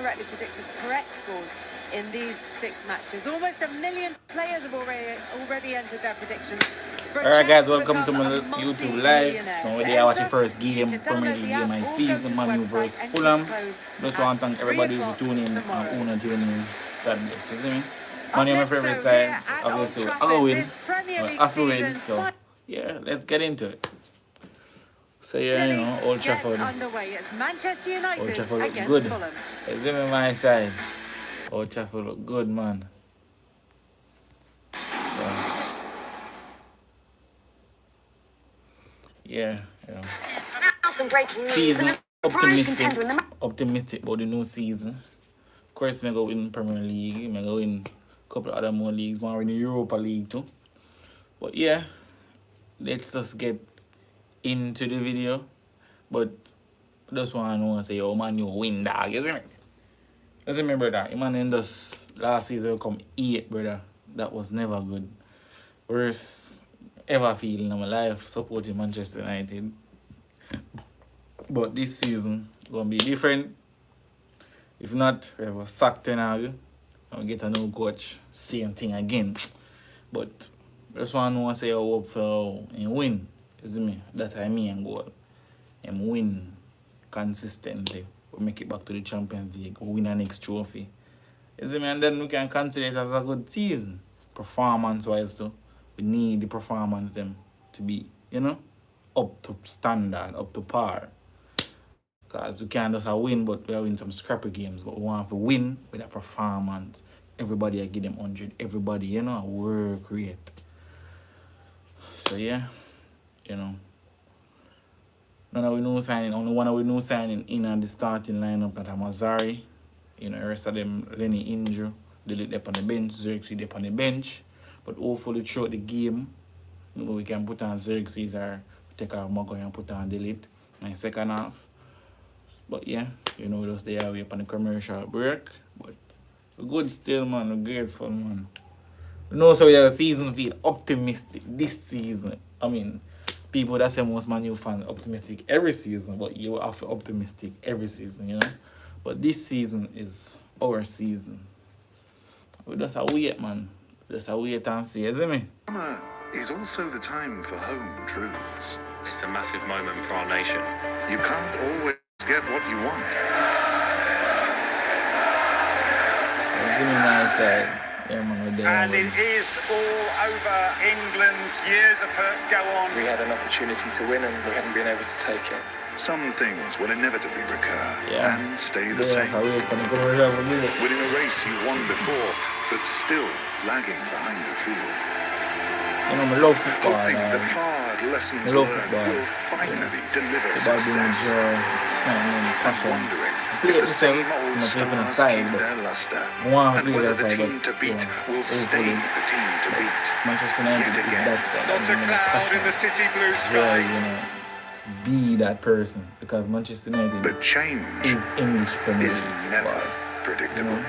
correctly predicted the correct scores in these 6 matches. Almost 1 million players have already entered their predictions. Alright guys, welcome to my YouTube live. Now today I watch the first game, Premier League game I season, Man U vs Fulham. Just want to thank everybody for tuning in and Una tuning in. God bless, you see me? Man U my favourite side, obviously I'll go win. I feel win, so yeah, let's get into it. So yeah, you know, Old Trafford. It's Manchester United Old Trafford look against good. Fulham. It's in my side. Old Trafford look good, man. So, yeah, you know. Season optimistic about the new season. Of course, I go win Premier League. I go win a couple of other more leagues. I win the Europa League too. But yeah, let's just get into the video. But I just want to know and say, oh man, you win, dog, isn't it? Doesn't remember that. Man, in this last season come 8, brother. That was never good. Worst ever feeling in my life supporting Manchester United. But this season gonna be different. If not, we have a sack Ten Hag and get a new coach. Same thing again. But just want to say I hope for and win. Is me? That I mean and goal. And win consistently. We make it back to the Champions League. We win our next trophy. Is me? And then we can consider it as a good season. Performance wise too. We need the performance them to be, you know, up to standard, up to par. Because we can't just win, but we win some scrappy games. But we want to win with a performance. Everybody I give them 100. Everybody, you know, work rate. So yeah, you know. None of we new signing, only one of we new signing in the starting lineup that Mazari. You know, the rest of them Lenny injury. They let up on the bench, Xerxes up on the bench. But hopefully throughout the game, you know, we can put on Xerxes or take out Maguire and put on Delete in the second half. But yeah, you know, just they are away upon the commercial break. But we're good still, man. We're grateful, man. You know, so we have a season feel optimistic this season. I mean, people that say most Man U fans optimistic every season, but you have to optimistic every season, you know. But this season is our season. We just wait, man. Just wait and see, isn't it? Summer is also the time for home truths. It's a massive moment for our nation. You can't always get what you want. Isn't it my side? Yeah, man, and it is all over. England's years of hurt go on. We had an opportunity to win and we haven't been able to take it. Some things will inevitably recur and stay the same. Winning a race you've won before, but still lagging behind the field. You know, I love football. Hoping the hard lessons learned will finally deliver success. And wondering if the same old stars keep their luster, and whether the team to beat will stay the team to beat. Manchester United yet again. Not a cloud in the city blue sky. You know, be that person, because Manchester United but change is English Premier is League. never predictable. You know,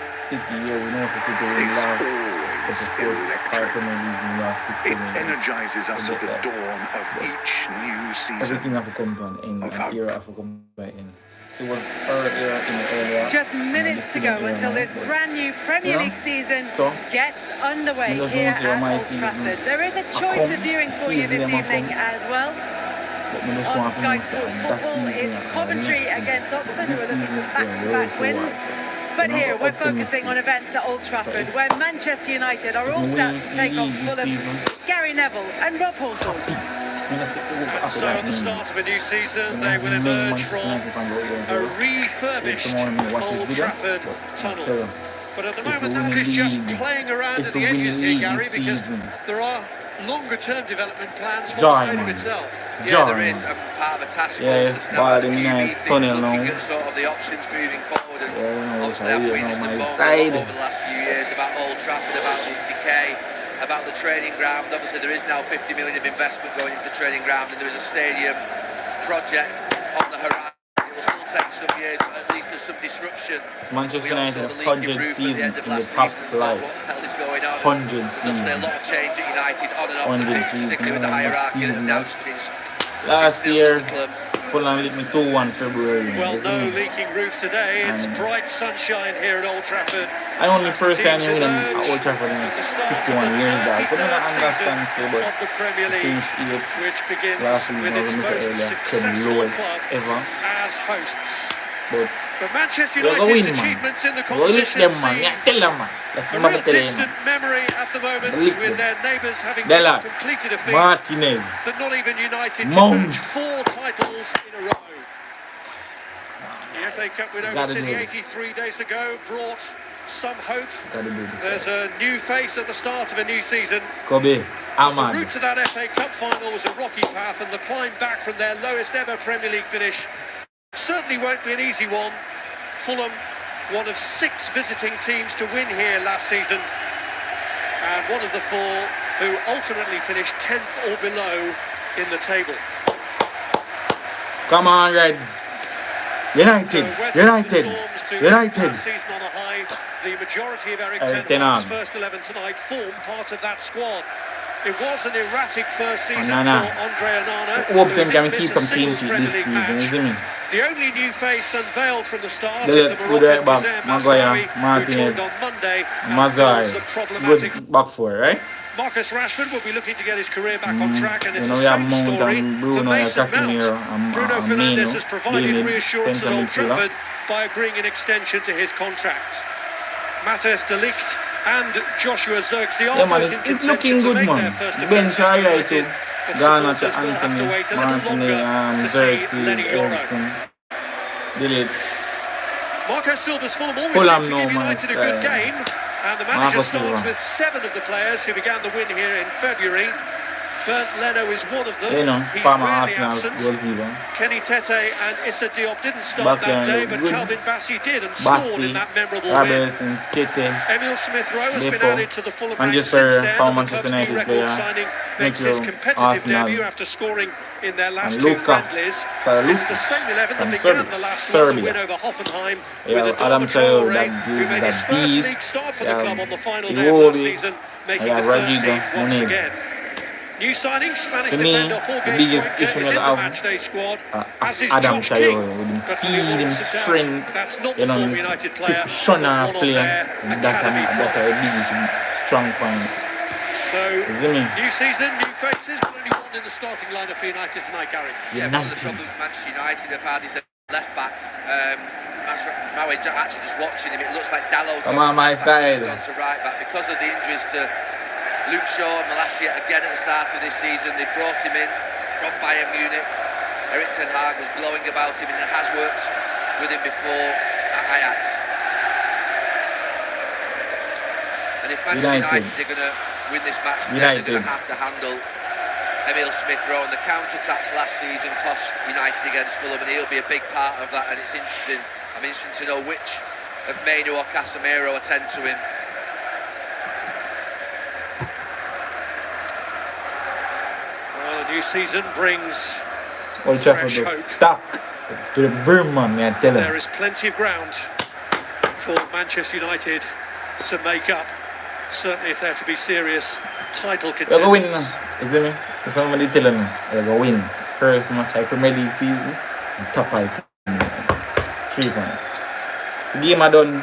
City, yeah, we know City will It's last always 5 electric. Premier Leagues in the last 6 It years. energizes us at the dawn of each new season. Everything have to come to an end, an era have to come to an end. It was our era in the earlier. Just minutes to go until this brand new Premier League season gets underway here at Old Trafford. There is a choice of viewing for you this evening as well. On Sky Sports Football, it's Coventry against Oxford, who are looking for back-to-back wins. But here, we're focusing on events at Old Trafford, where Manchester United are all set to take on Fulham, Gary Neville and Rob Hawthorne. So at the start of a new season, they will emerge from a refurbished Old Trafford tunnel. But at the moment, that is just playing around at the edges here, Gary, because there are longer-term development plans for the stadium itself. Yeah, there is a part of a task force that's now had a few meetings looking at sort of the options moving forward, and obviously I've witnessed them both over the last few years about Old Trafford, about its decay, about the training ground. Obviously there is now 50 million of investment going into the training ground, and there is a stadium project on the horizon. It will still take some years, but at least there's some disruption. It's Manchester United 100 season in the top flight. 100 season. Obviously a lot of change at United on and off the pitch, particularly with the hierarchy that now last year Fulham lit me 2-1 February. Well, no leaking roof today. It's bright sunshine here at Old Trafford. I only first time you win at Old Trafford in 61 years that. So I don't understand still, but of the Premier League, finished 8th which begins last week. with its most successful lowest club ever. as hosts. But Manchester we're going United's to win, man. achievements in the We'll lick competition them, man. seem Yeah, tell them, man. That's a what real I'm telling you, distant man. memory at the moment, Lick with them. their neighbours having Della, completed a feat Martinez, that not even United Mount. can 4 titles in a row. The FA Cup with over Gotta do City this. 83 days ago brought some hope. Gotta do this, There's guys. a new face at the start of a new season. Kobe, The Ahmad. route to that FA Cup final was a rocky path, and the climb back from their lowest ever Premier League finish certainly won't be an easy one. Fulham, one of 6 visiting teams to win here last season, and one of the 4 who ultimately finished 10th or below in the table. Come on, Reds. United, United, United. Last season on a high, the majority of Eric Ten Ten Hag's Hag. first 11 tonight formed part of that squad. It was an erratic first season Nana. for Andre Onana. Hope who them can didn't keep miss a some clean single sheet this Premier League season, you match. see me? The only new face unveiled from the start They is let the good right Moroccan back, Zaire Maguire, Mazraoui, who Martinez, joined on Monday and Mazai. fills the problematic. Good back four, right? Marcus Rashford will be looking to get his career back on track, and You it's know, the we have same Mount story and for Bruno, Mason Casemiro, Mount. Bruno Fernandes Mino, has provided David, reassurance at centre Old midfielder. Trafford by agreeing an extension to his contract. Matthijs de Ligt and Joshua Zirkzee are Yeah, man, both in it's contention looking to good, make man. their first Bench appearances for alright United, too. but Ghana, supporters will have to Anthony, wait a little Martinez, longer to see Xerxes, Lenny Yoro. Eriksson, Delete. Marco Silva's Fulham always Fulham seem to no give United a good man, game, and the manager Marco starts Silva. with 7 of the players who began the win here in February. Bernd Leno is one of them. You know, He's former rarely Arsenal absent. goalkeeper. Kenny Tete and Issa Diop didn't start Back that line day, look but good. Calvin Bassey did and scored in Bassi, that memorable win. Robertson, Tete, Emil Smith-Rowe has been Depo, added to the Fulham and ranks just since for then, former and the Manchester club's new United record player, signing Smith makes his Rowe, competitive Arsenal. debut after scoring in their last And 2 Luka friendlies. It's the same 11 that from began Serbia. the last one, the Serbia. win over Hoffenheim, Yeah, with Adam Adama Traore, Traore, that who dude made is his a first beast. league start for the Yeah, club on the final day of last Iwobi. season, making Yeah, the first Rodrigo team once Muniz. again. New signing, Spanish For me, defender the Jorge biggest Cuenca issue is we in the have, matchday squad, as is Adam Josh King. Traore with him But for the speed, him avoidance of doubt, strength, that's not you the know, Fulham United player, Shona but one of player. their academy That a products. big strong point. So, You see me? new season, new faces, but only one in the starting lineup for United tonight, Gary. Yeah, one of the United. problems Manchester United have had is a left back. Mazraoui, actually just watching him, it looks like Dallow's Come gone on, my to left back, side. he's gone to right back because of the injuries to Luke Shaw and Malacia again at the start of this season. They brought him in from Bayern Munich. Eric Ten Hag was glowing about him and has worked with him before at Ajax. And if Manchester United are going to win this match, then they're going to have to handle Emil Smith-Rowe, and the counter-attacks last season cost United against Fulham, and he'll be a big part of that. And it's interesting. I'm interested to know which of Maino or Casemiro attend to him. Well, a new season brings Old Trafford fresh look hope. stuck to the brim, man, I tell There him. is plenty of ground for Manchester United to make up, certainly if they're to be serious title You're going to win contenders. now. You see me? That's what I'm telling you. You're going to win. First match of Premier League season, and top out. 3 points. The game I done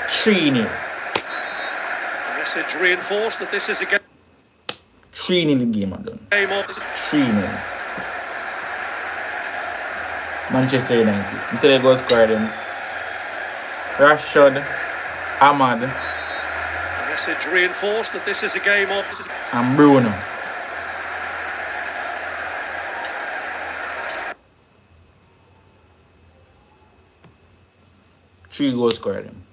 3-0. The message reinforced that this is a 3-0 the game I done. game of 3-0. Manchester United. I'm telling you, go score them. Rashford, Ahmad, the message reinforced that this is a game of and Bruno. Three goals scored them.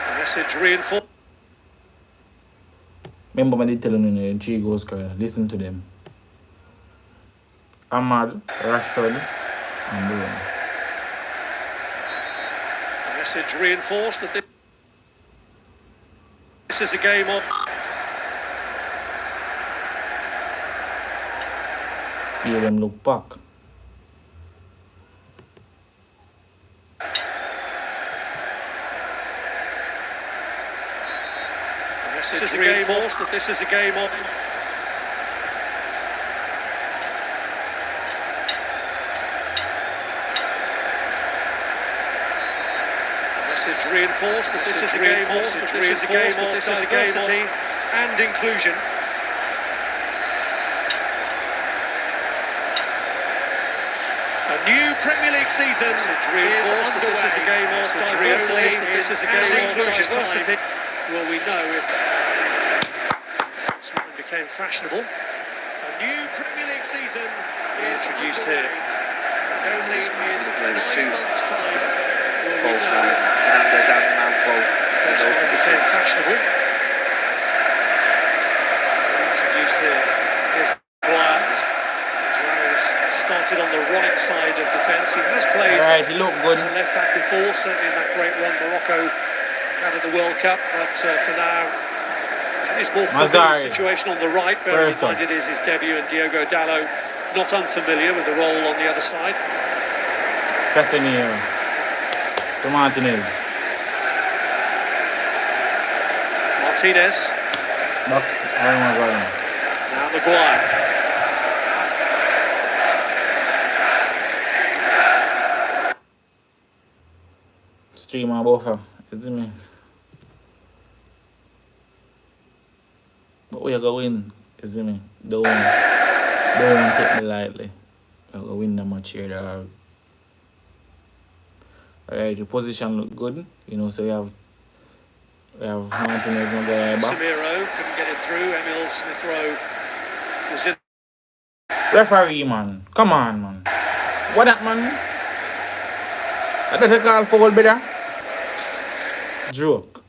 the message reinforced. Remember when they telling you 3 goals scored. Listen to them. Ahmad, Rashford, and Bruno. The message reinforced that this is a game of Stadium look back. the message reinforced that this is a game of Message reinforced that this is a game of diversity and inclusion. A new Premier League season is underway. This is a game of diversity and inclusion. Well, we know if Sportsman became fashionable. A new Premier League season is introduced here. Only in 9 months' time. False nine, Fernandez and Mount both. Sportsman became fashionable. Introduced here. Here's Maguire. Started on the right side of defence. He has played he looked good. as a left back before, certainly in that great run Morocco had at the World Cup. But for now, it's more familiar situation on the right. Bearing in mind it is his debut, and Diogo Dalot not unfamiliar with the role on the other side. Casemiro to Martinez. Martinez. Now Maguire. Stream my buffer, you see me? But we are going to win, you see me? Don't take me lightly. We are going to win the match here, dog. Alright, the position look good. You know, so we have Martinez, Maguire back. Casemiro couldn't get it through. Emil Smith-Rowe was in. Referee, man. Come on, man. What that, man? I better call foul, better. Joke.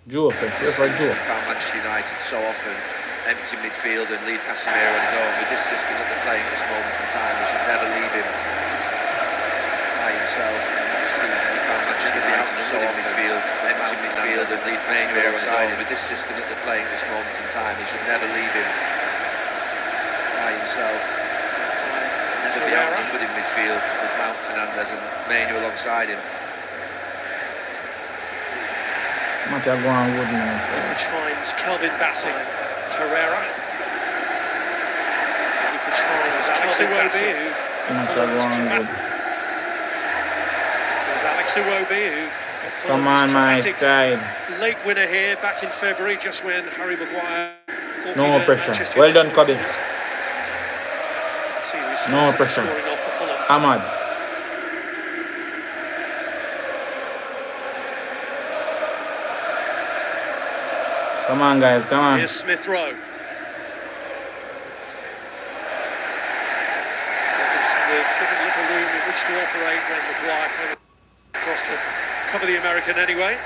Referee joke. Found Manchester United so often empty midfield and leave Casemiro on his own. With this system that they're playing at this moment in time, they should never leave him by himself. Last season, we found Manchester United so often midfield, empty midfield and leave Casemiro on his own. With this system that they're playing at this moment in time, they should never leave him by himself. Never be outnumbered in midfield with Mount, Fernandez and Mainu alongside him. Much are going good now. Which finds Kelvin Bassing. Torreira. Which finds Alex Iwobi, who Much are going good. There's Alex Iwobi, who come on my side. Late winner here back in February, just when Harry Maguire thought no pressure. Well done, Cobby. No pressure. Ahmad. Come on, guys. Come on. Here's Smith-Rowe. There's given little room in which to operate when Maguire came across to cover the American anyway.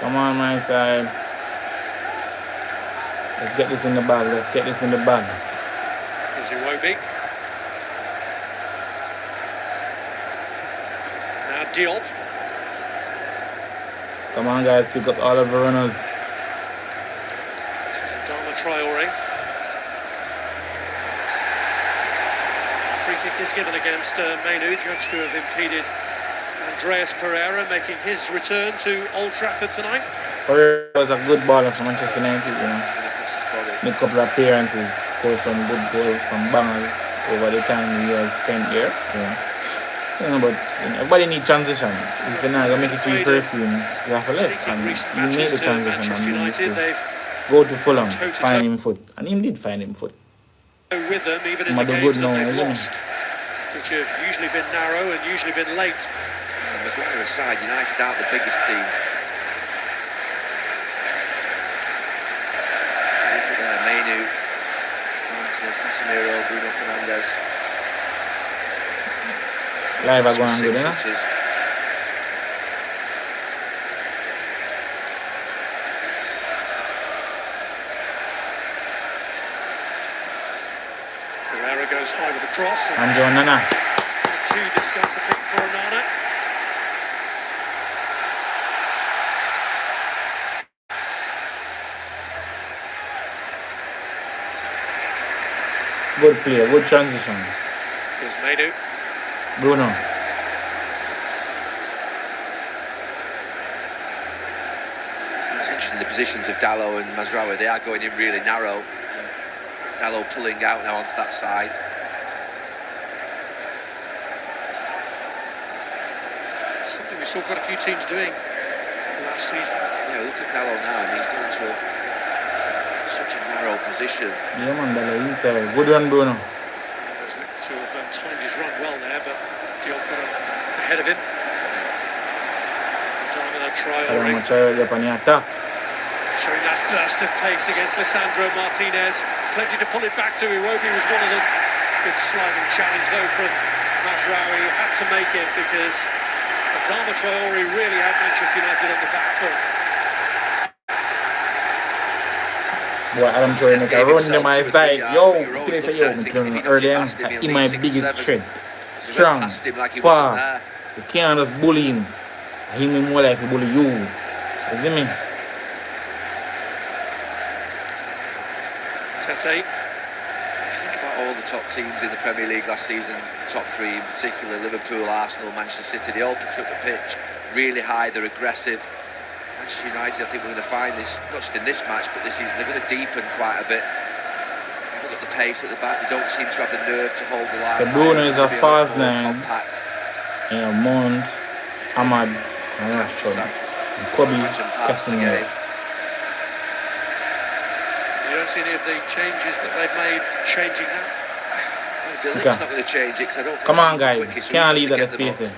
Come on, my side. Let's get this in the bag. Here's Iwobi. Now Diop. Come on, guys. Pick up all of the runners. This is Adama Traore. Free kick is given against Mainu, judged to have impeded Andreas Pereira, making his return to Old Trafford tonight. Pereira was a good baller for Manchester United, you know. Made a couple of appearances, scored some good goals, some bangers over the time he has spent there. You know, but everybody needs transition. If you're not going to make it to your first team, you have to left. And you made the transition and you need to go to Fulham, find him foot. And he did find him foot. With them, even in the games that they've lost, which have usually been narrow and usually been late. Maguire aside, United aren't the biggest team. Mainu, Martinez, Casemiro, Bruno Fernandez. Live are going good, huh? Pereira goes high with a cross. And Joe Nana. Too discomforting for Onana. Good play, good transition. Here's Mainu. Bruno. It's interesting, the positions of Dalot and Mazraoui, they are going in really narrow. Dalot pulling out now onto that side. Something we saw quite a few teams doing last season. Yeah, look at Dallo now. I mean, he's going into such a narrow position. Yeah, man, Dallo inside. Good run, Bruno. He's looked to have timed his run well there, but Diop got ahead of him. Adama Traore up on the attack. Showing that burst of pace against Lisandro Martinez. Plenty to pull it back to. Iwobi was one of them. Good sliding challenge though from Mazraoui. Had to make it because Adama Traore really had Manchester United on the back foot. Boy, Adam Traore make a run to my side. Yo, can I say yo, early on, in my biggest threat. Strong, fast. You can't just bully him. He me more like he bully you. You see me? Tete. If you think about all the top teams in the Premier League last season, the top three in particular, Liverpool, Arsenal, Manchester City, they all push up the pitch really high, they're aggressive. Manchester United, I think we're going to find this, not just in this match, but this season, they're going to deepen quite a bit. They haven't got the pace at the back, they don't seem to have the nerve to hold the line. So Bruno is a fast line. Yeah, Mount, Ahmad, and Rashford, and Kobe, Casemiro. You don't see any of the changes that they've made changing that? Well, Delict's not going to change it because I don't think. Come on, guys, can't leave that space there.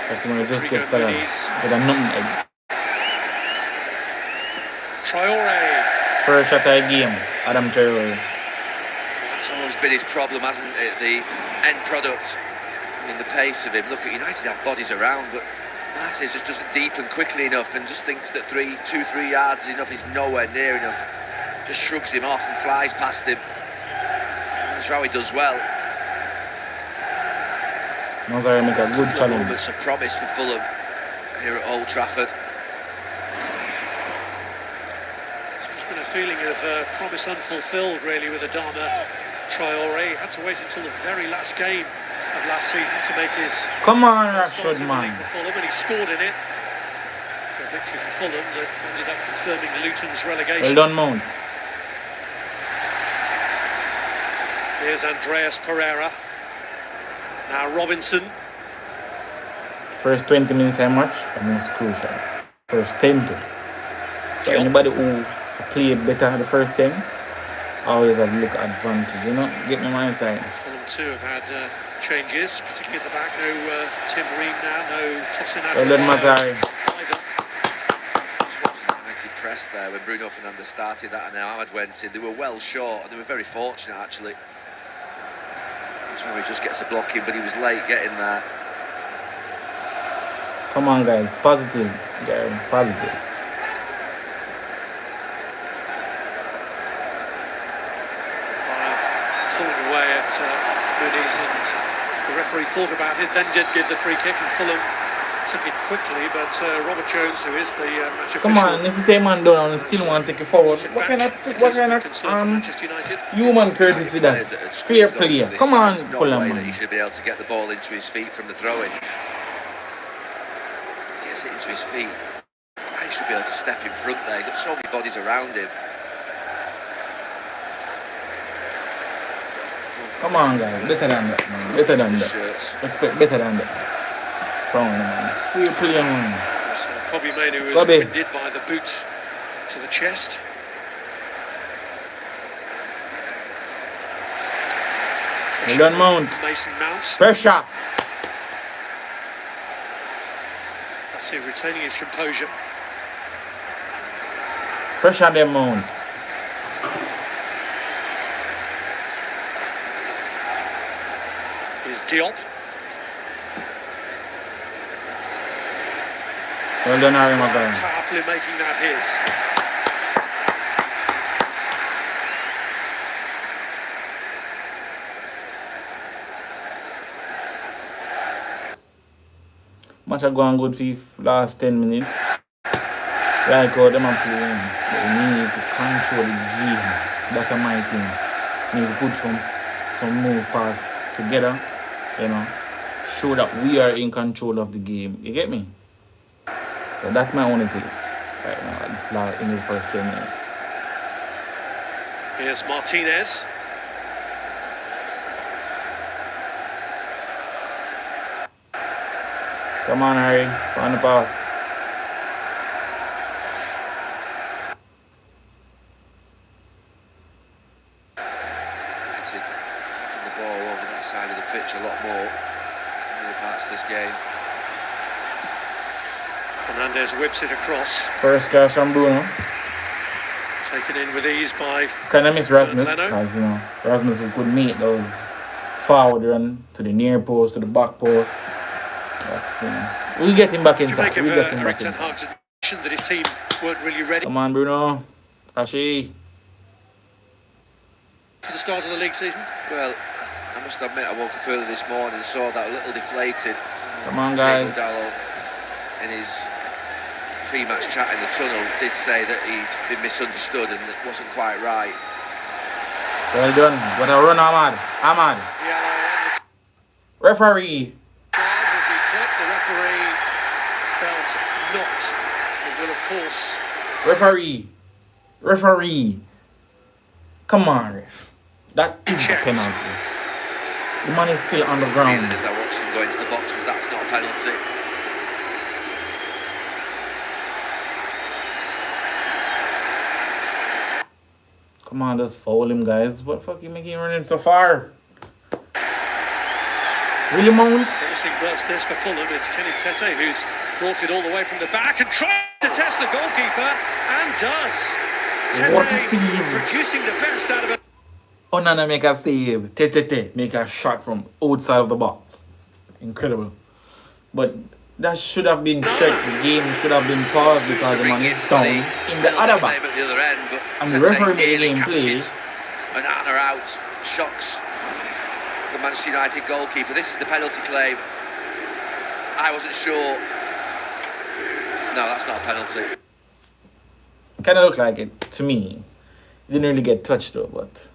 Casemiro just gets get a nothing. Traore. First shot of the game, Adam Traore. It's always been his problem, hasn't it? The end product. I mean, the pace of him. Look at United have bodies around, but Martinez just doesn't deepen quickly enough and just thinks that 2-3 yards is enough. He's nowhere near enough. Just shrugs him off and flies past him. That's how he does well. Mazraoui make a good challenge. Moments of promise for Fulham here at Old Trafford. There's been a feeling of promise unfulfilled, really, with Adama Traore. Had to wait until the very last game of last season to make his. Come on, Rashford, man. For Fulham, and he scored in it. A victory for Fulham that ended up confirming Luton's relegation. Well done, Mount. Here's Andreas Pereira. Now Robinson. First 20 minutes of match are most crucial. First 10 too. So anybody who played better the first 10 always have look advantage, you know? Get me my side. Fulham too have had changes, particularly at the back. No Tim Ream now, no tossing out. Well done, Mazraoui. Just watching United press there when Bruno Fernandes started that and now Ahmad went in. They were well short and they were very fortunate actually. He just gets a block in, but he was late getting there. Come on, guys, positive, positive. Pulling away at Muniz, and the referee thought about it, then did give the free kick, and Fulham took it quickly, but Robert Jones, who is the match official... Come on, if you say man down and still want to take it forward, what kind of human courtesy that? Fair play. Come on, Fulham, man. He should be able to get the ball into his feet from the throw-in. Gets it into his feet. He should be able to step in front there. He's got so many bodies around him. Come on, guys, better than that, man. Better than that. Expect better than that. From man. Free play, man. So Kobe Mainoo was winded by the boot to the chest. Well done, Mount. Mason Mount. Pressure. That's him retaining his composure. Pressure them, Mount. Here's Diop. Well done, Harry Maguire. Powerfully making that his. Match are going good for the last 10 minutes. Like how them are playing. But we need to control the game. That's my team. We need to put some more pass together. You know. Show that we are in control of the game. You get me? So that's my only thing right now in the first 10 minutes. Here's Martinez. Come on, Harry. Find the pass. Keeping the ball over that side of the pitch a lot more in the parts of this game. Fernandez whips it across. First cross from Bruno. Taken in with ease by... Kind of miss Rasmus, because, you know, Rasmus could make those forward run to the near post, to the back post. That's, you know, we'll get him back in time. We'll get him back in time. That his team weren't really ready. Come on, Bruno. Rashi. For the start of the league season? Well, I must admit, I woke up early this morning and saw that a little deflated. Come on, guys. Dallo, in his pre-match chat in the tunnel, did say that he'd been misunderstood and it wasn't quite right. Well done. What a run, Ahmad. Ahmad. Referee. The referee felt not. It will, of course. Referee. Come on, ref. That is a penalty. The man is still on the ground. As I watched him go into the box, was that's not a penalty. Come on, just foul him, guys. What the fuck you making him run him so far? Really, Mount? Finishing does this for Fulham. It's Kenny Tete who's brought it all the way from the back and tried to test the goalkeeper and does. Tete What a save. producing the best out of it. Onana make a save. Tete make a shot from outside of the box. Incredible. But that should have been checked. The game should have been paused because the man is down in the other box. At the other end, but And the referee made the game play. Onana out, shocks the Manchester United goalkeeper. This is the penalty claim. I wasn't sure. No, that's not a penalty. Kind of looked like it to me. Didn't really get touched though, but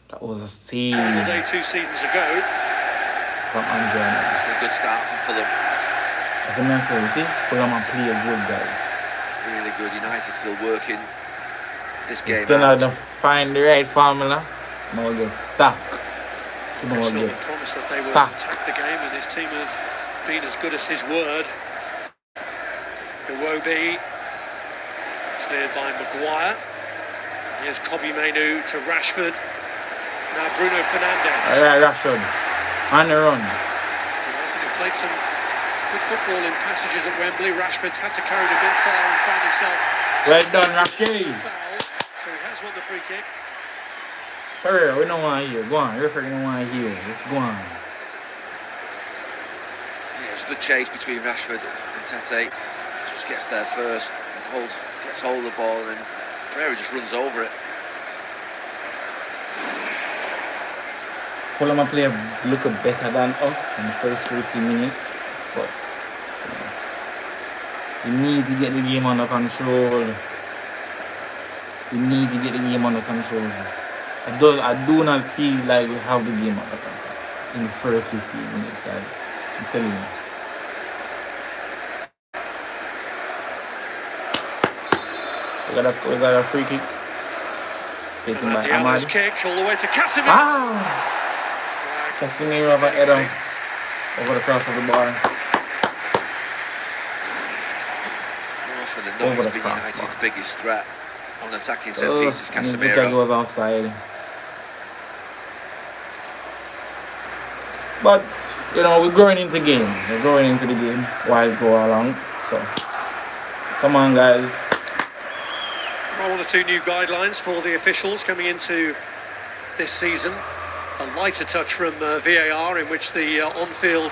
that was a save All day 2 seasons ago. from Andrea. It's been a good start from Fulham. As a message, you see, Fulham are playing good, guys. Really good. United still working this game Still out. not to find the right formula. No get sacked. No Arsenal get promised that they would sacked. attack the game, and his team have been as good as his word. Iwobi cleared by Maguire. Here's Kobe Mainoo to Rashford. Now Bruno Fernandes. Alright, Rashford. On the run. United have played some good football in passages at Wembley. Rashford's had to carry it a bit far and found himself. Well done, Rashid. Foul, so he has won the free kick. Hurry, we don't want to hear. Go on, referee don't want to hear. Let's go on. Yeah, it's a good chase between Rashford and Tete. Just gets there first, gets hold of the ball, and then Pereira just runs over it. Fulham are playing look better than us in the first 14 minutes, but we need to get the game under control. We need to get the game under control. I do not feel like we have the game under control in the first 15 minutes, guys. I'm telling you. We got a free kick. Taken by Diallo's Ahmad. kick all the way to Casemiro. Casemiro over header over the cross of the bar. More often than not, Over he's the been crossbar. United's biggest threat on attacking set pieces. And his wicket Casemiro. goes outside. But, you know, we're going into game. We're going into the game while it go along. So, come on, guys. One or two new guidelines for the officials coming into this season. A lighter touch from VAR, in which the on-field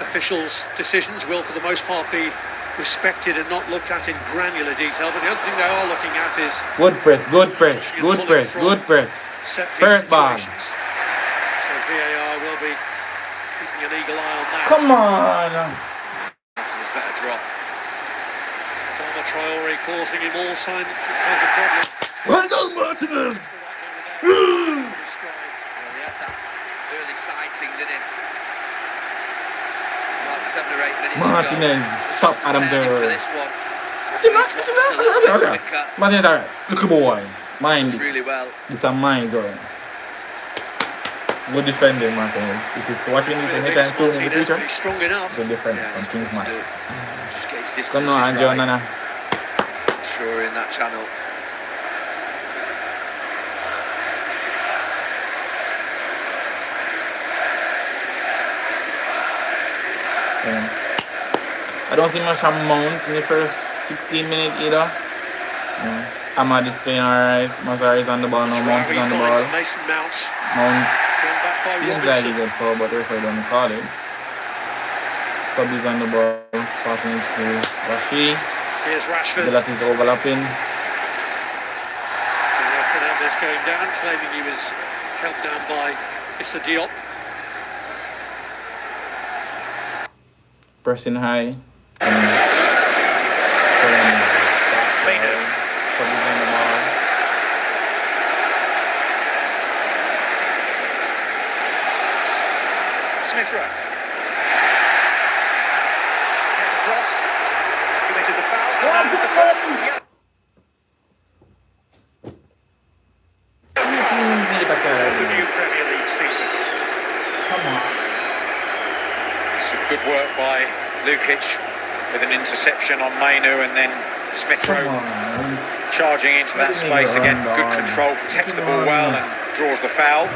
officials' decisions will, for the most part, be respected and not looked at in granular detail. But the other thing they are looking at is Good press, good press, good press, good press. set-piece First ball. situations. So VAR will be keeping an eagle eye on that. Come on. That's his better drop. Adama Traore causing him all kinds of problems. Well done, Martinez. Well, he had that early sighting, didn't he? About 7 or 8 minutes Martinez, ago. stop Adam Prepared him there. for this one. Martinez, alright. Look at boy. Mind Really this. well. This is my girl. good defending matters. If he's watching this anytime soon in the future, strong enough. good defense. Some things might. Just get his Come distances on, Andrew, right. Nana. Sure, in that channel. Yeah. I don't see much amount in the first 16 minutes either. Yeah. Ahmad is playing alright. Mazar is on the ball now. Mount is on the ball. Mason Mount. Mount seems like he got foul, but the referee don't call it. Cubby's on the ball, passing it to Rashid. Here's Rashford. That is overlapping. Fernandez going down, claiming he was held down by Issa Diop. Pressing high. Cubby's on the ball. Smith Rowe. Cross. Committed the foul. The new Premier League season. Come on. Some good work by Lukic with an interception on Mainu, and then Smith Rowe charging into that space again. Good control, protects the ball well and draws the foul.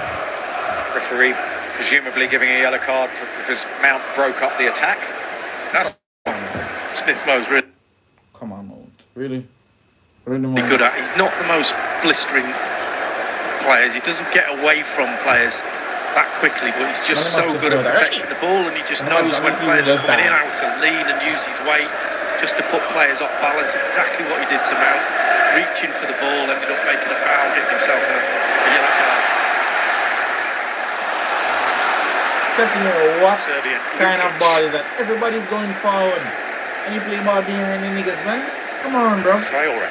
Referee presumably giving a yellow card because Mount broke up the attack. That's Smith Rowe's really Come on, Mount. Really? Really good at. He's not the most blistering players. He doesn't get away from players that quickly, but he's just so good at protecting the ball, and he just knows when players are coming in how to lean and use his weight just to put players off balance. Exactly what he did to Mount, reaching for the ball, ended up making a foul, getting himself a yellow card. What Serbian kind of Lukic. ball is that? Everybody's going forward. And you play ball behind the niggas, man. Come on, bro. Traore.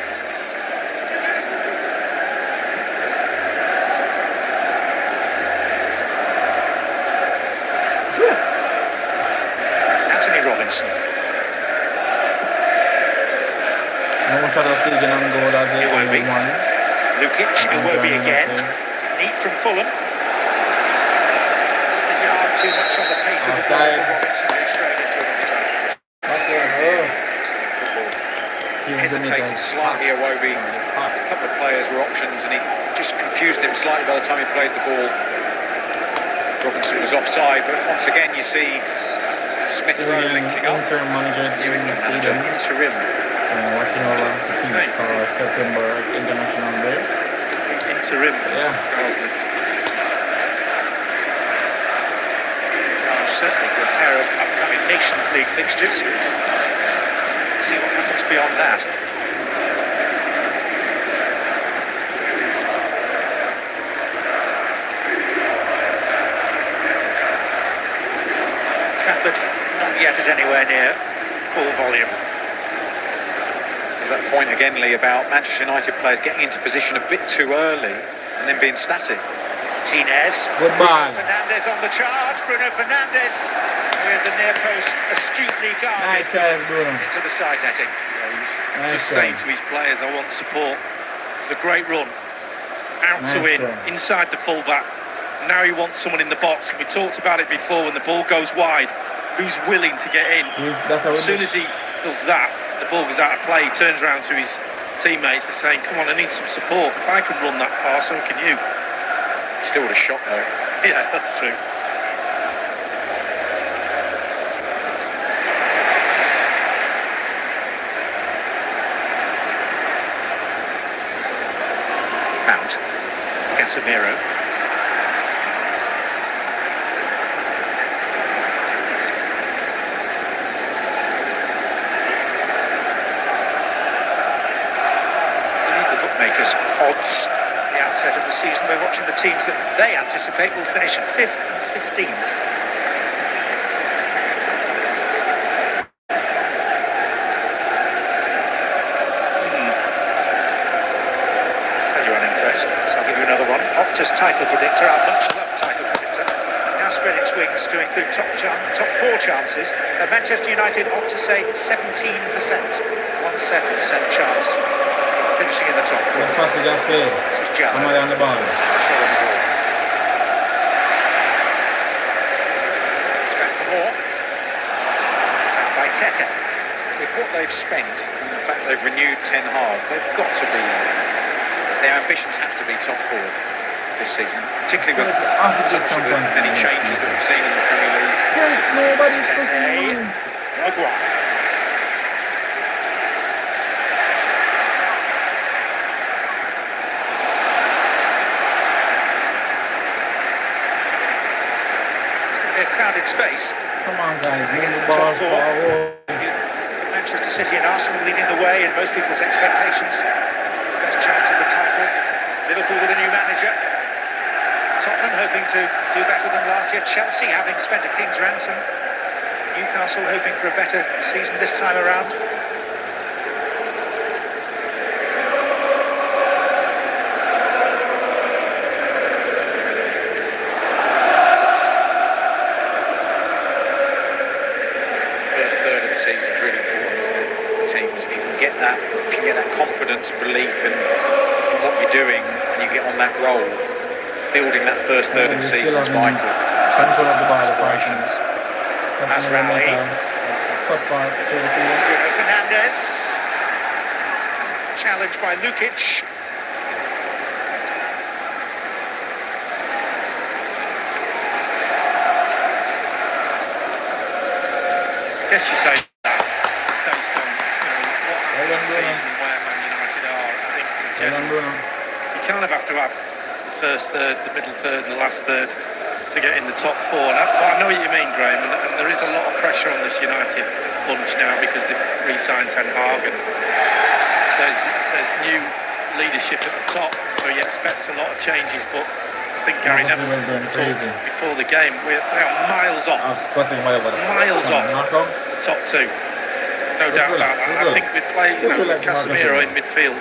Anthony Robinson. No shot of taken on goal as a Iwobi. 1. Lukic, Iwobi again. Neat from Fulham. Just a yard too much on the pace of the ball. Offside. Robinson goes straight into an offside. Excellent football. Hesitated slightly, Iwobi. A couple of players were options, and he just confused him slightly by the time he played the ball. Robinson was offside, but once again you see Smith Rowe linking up. Interim managers New in the England manager stadium. interim. Watching over to Pete for September international break. Interim. Yeah. Carsley. Certainly for a pair of upcoming Nations League fixtures. See what happens beyond that. Trafford not yet at anywhere near full volume. There's that point again, Lee, about Manchester United players getting into position a bit too early and then being static. Martinez. Good ball. Fernandez on the charge. Bruno Fernandez with the near post astutely guarded Nice try, Bruno. into the side netting. Nice Just try. saying to his players, I want support. It's a great run. Out to Nice in, try. inside the fullback. Now he wants someone in the box. We talked about it before, when the ball goes wide, who's willing to get in? That's how As soon as he does that, the ball goes out of play. He turns around to his teammates and saying, come on, I need some support. If I can run that far, so can you. He still would have shot though. Yeah, that's true. Mount. Casemiro. Beneath the bookmakers' odds at the outset of the season, we're watching the teams that they anticipate will finish 5th and 15th. Tell you uninterest, so I'll give you another one. Opta's title predictor, our much-loved title predictor, now spread its wings to include top 4 chances. At Manchester United, Opta say 17%, 17% chance of finishing in the top 4. Passage of play. This is Jallo. Ahmad on the ball. Control of the ball. Arteta. With what they've spent and the fact they've renewed Ten Hag, they've got to be, their ambitions have to be top four this season, particularly with so much of the many changes that we've seen in the Premier League. Yes, nobody's supposed to win. Maguire. A crowded space. Come on, guys, move the ball forward. Manchester City and Arsenal leading the way in most people's expectations. Best chance of the title. Liverpool with a new manager. Tottenham hoping to do better than last year. Chelsea having spent a king's ransom. Newcastle hoping for a better season this time around. Season's really important, isn't it, for teams? If you can get that, confidence, belief in what you're doing, and you get on that roll, building that first third of the season is vital. Control of the ball, aspirations. Masraoui. Cut pass to the field. Bruno Fernandes. Challenged by Lukic. I guess you say that based on what happened this season and where Man United are. I think in general, you kind of have to have the first third, the middle third and the last third to get in the top four. And I know what you mean, Graham, and there is a lot of pressure on this United bunch now because they've re-signed Ten Hag and there's new leadership at the top, so you expect a lot of changes, but I think Gary Neville talked before the game. They are miles off. Miles off the top two. There's no doubt about that. I think with Casemiro in midfield,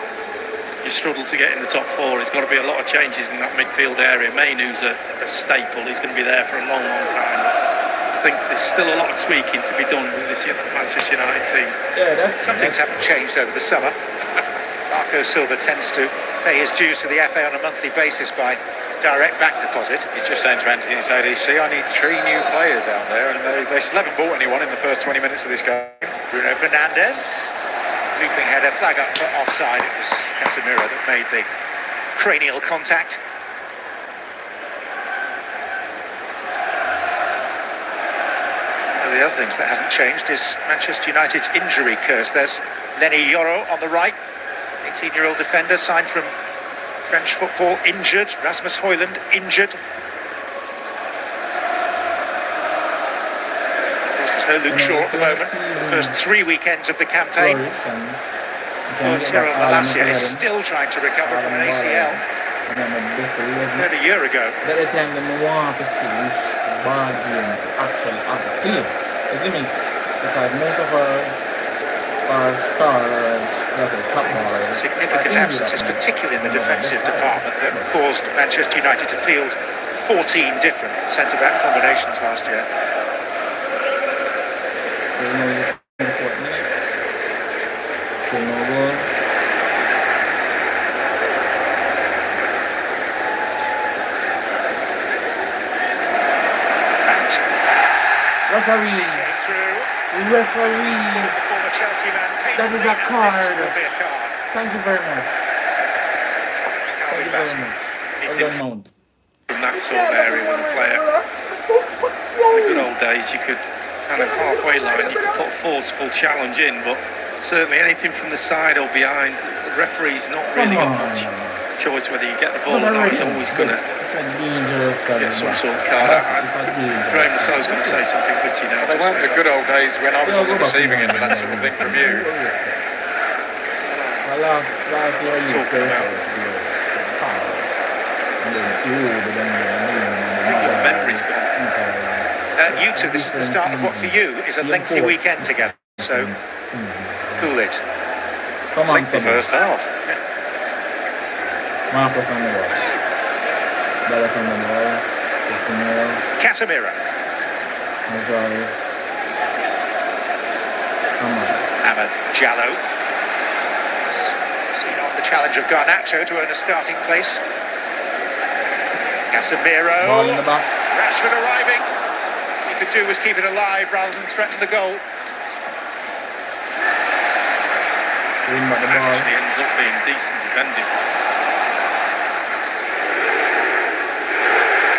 you struggle to get in the top four. There's got to be a lot of changes in that midfield area. Mainu's a staple. He's going to be there for a long, long time. I think there's still a lot of tweaking to be done with this Manchester United team. Yeah, some things haven't changed over the summer. Marco Silva tends to pay his dues to the FA on a monthly basis by direct bank deposit. He's just saying to Anthony ADC, I need 3 new players out there, and they still haven't bought anyone in the first 20 minutes of this game. Bruno Fernandes, looping header, flag up for offside. It was Casemiro that made the cranial contact. One of the other things that hasn't changed is Manchester United's injury curse. There's Lenny Yoro on the right, 18-year-old defender signed from French football, injured. Rasmus Højlund injured. Of course, there's no Luke Shaw at the moment. The first 3 weekends of the campaign. Tyrell Malacia is still trying to recover from an ACL. About a year ago. By the time they want to see which ball game actually have to play, you see me? Because most of our star top ballers. Significant absences, particularly in the defensive department, that caused Manchester United to field 14 different centre-back combinations last year. So 24 minutes. Still no goal. Referee. That is a card. Thank you very much. Well done, Mount. From that sort of area with a player. In the good old days, you could kind of halfway line, you could put a forceful challenge in, but certainly anything from the side or behind, the referee's not really got much choice whether you get the ball or not. He's always going to get some sort of card. Graham Lascelles going to say something witty now. They weren't the good old days when I was on the receiving end of that sort of thing from you. Last year you Talking about your memory's gone. You two, this is the start of what for you is a lengthy weekend together, so fool it. Come on, The first half. Marcos on the ball. Bellet on the ball. Casemiro. Mazari. Come on. Ahmed Diallo. Seen off the challenge of Garnacho to earn a starting place. Casemiro. Ball in the box. Rashford arriving. He could do was keep it alive rather than threaten the goal. win back the ball. Actually ends up being decent defending.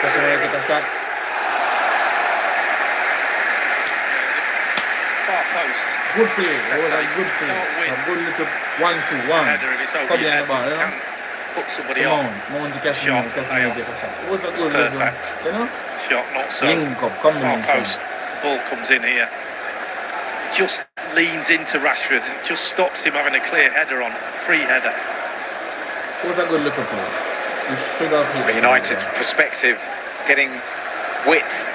Casemiro get a shot. Far post. Good play. It was a good play. Can't win. A good little 1-2-1. Header if it's over Come your behind head, the ball, you you know? can put somebody Come off. on. Mount Shot, Casemiro get a payoff. shot. It was a It's good little, perfect. you know? Shot, not so. Link up, Far combination. post. As the ball comes in here. Just leans into Rashford and just stops him having a clear header on. Free header. It was a good little play. We should have hit From a United perspective, getting width